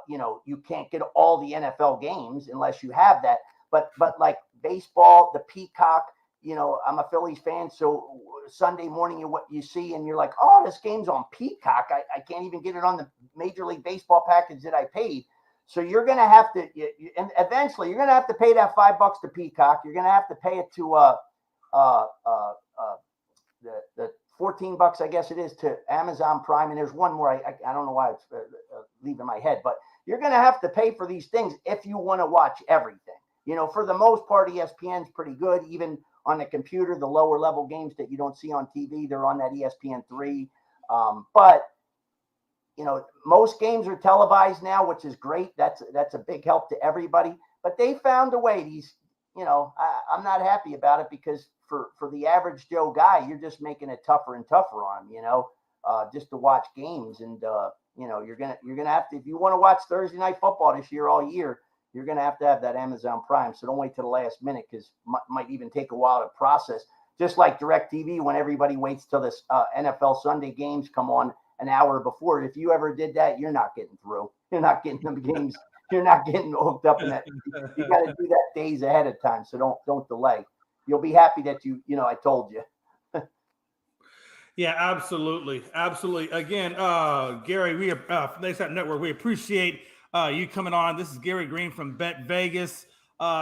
You know, you can't get all the NFL games unless you have that. But like baseball, the Peacock, you know, I'm a Phillies fan, so Sunday morning you see and you're like, oh, this game's on Peacock. I can't even get it on the Major League Baseball package that I paid. So you're going to have to, and eventually you're going to have to pay that $5 to Peacock. You're going to have to pay it to the $14, I guess it is, to Amazon Prime. And there's one more. I don't know why it's leaving my head, but you're going to have to pay for these things if you want to watch everything. You know, for the most part, ESPN's pretty good. Even on the computer, the lower level games that you don't see on TV, they're on that ESPN3. But you know, most games are televised now, which is great. That's a big help to everybody. But they found a way. These, you know, I'm not happy about it because for the average Joe guy, you're just making it tougher and tougher on him, you know, just to watch games. And you know, you're gonna have to, if you want to watch Thursday night football this year all year, you're gonna have to have that Amazon Prime. So don't wait till the last minute because might even take a while to process. Just like DirecTV, when everybody waits till this NFL Sunday games come on an hour before. If you ever did that, you're not getting through. You're not getting them games. You're not getting hooked up in that. You got to do that days ahead of time. So don't delay. You'll be happy that you know, I told you. Yeah, absolutely. Absolutely. Again, Gary, we from NationWide Network, we appreciate you coming on. This is Gary Greene from BetVegas.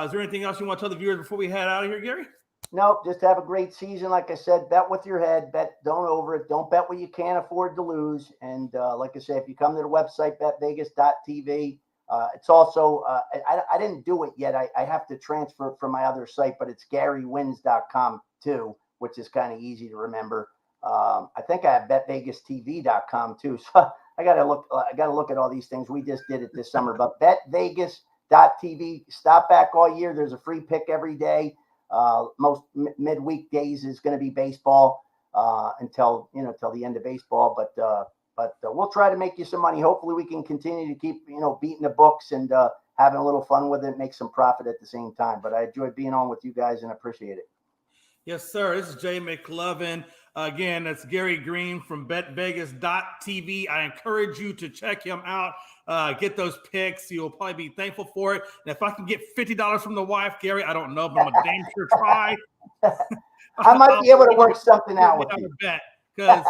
Is there anything else you want to tell the viewers before we head out of here, Gary? No, just have a great season. Like I said, bet with your head. Don't over it. Don't bet what you can't afford to lose. And like I said, if you come to the website, betvegas.tv, it's also, I didn't do it yet. I have to transfer from my other site, but it's garywins.com too, which is kind of easy to remember. I think I have betvegas.tv.com too. So I got to look at all these things. We just did it this summer, but betvegas.tv, stop back all year. There's a free pick every day. Most midweek days is going to be baseball until the end of baseball. But we'll try to make you some money. Hopefully we can continue to keep, you know, beating the books and having a little fun with it, make some profit at the same time. But I enjoyed being on with you guys and appreciate it. Yes, sir. This is Jay McLovin. Again, that's Gary Greene from betvegas.tv. I encourage you to check him out. Get those picks. You'll probably be thankful for it. And if I can get $50 from the wife, Gary, I don't know, but I'm a damn sure try. I might be able to work something out with you. Bet, because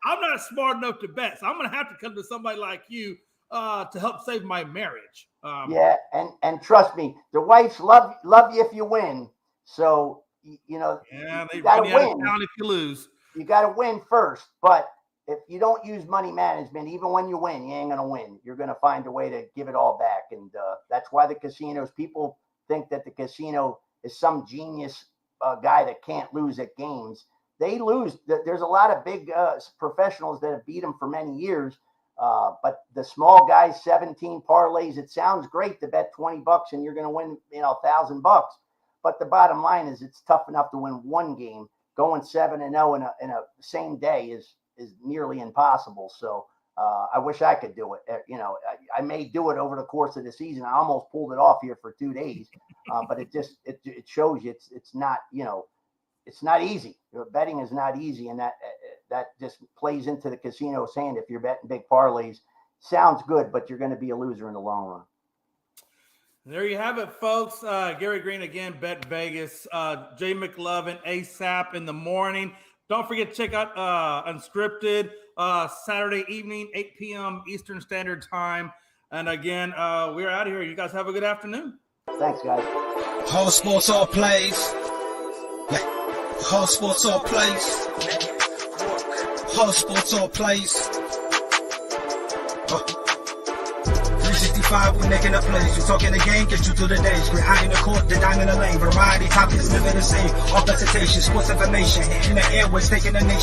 I'm not smart enough to bet. So I'm going to have to come to somebody like you to help save my marriage. Yeah, and trust me, the wives love you if you win. So, you know, yeah, they got to win if you lose. You got to win first. But if you don't use money management, even when you win, you ain't going to win. You're going to find a way to give it all back. And that's why the casinos, people think that the casino is some genius guy that can't lose at games. They lose. There's a lot of big professionals that have beat them for many years. But the small guys, 17 parlays, it sounds great to bet $20 and you're going to win, $1,000. But the bottom line is it's tough enough to win one game. Going 7-0 in a same day is nearly impossible. So I wish I could do it. I may do it over the course of the season. I almost pulled it off here for 2 days, but it shows you it's not, it's not easy. Betting is not easy, and that just plays into the casino's hand. If you're betting big parlays, sounds good, but you're going to be a loser in the long run. There you have it, folks. Gary Greene again, Bet Vegas. Jay McLovin, ASAP in the morning. Don't forget to check out Unscripted Saturday evening, 8 p.m. Eastern Standard Time. And again, we're out of here. You guys have a good afternoon. Thanks, guys. Whole sports, all plays. Yeah. Whole sports, all plays. Whole sports, all plays. 365, we're making a plays. We're talking the game, get you through the days. We're high in the court, the dime in the lane. Variety, topics, living the same. All presentation, sports information. Hitting the airways, taking the nation.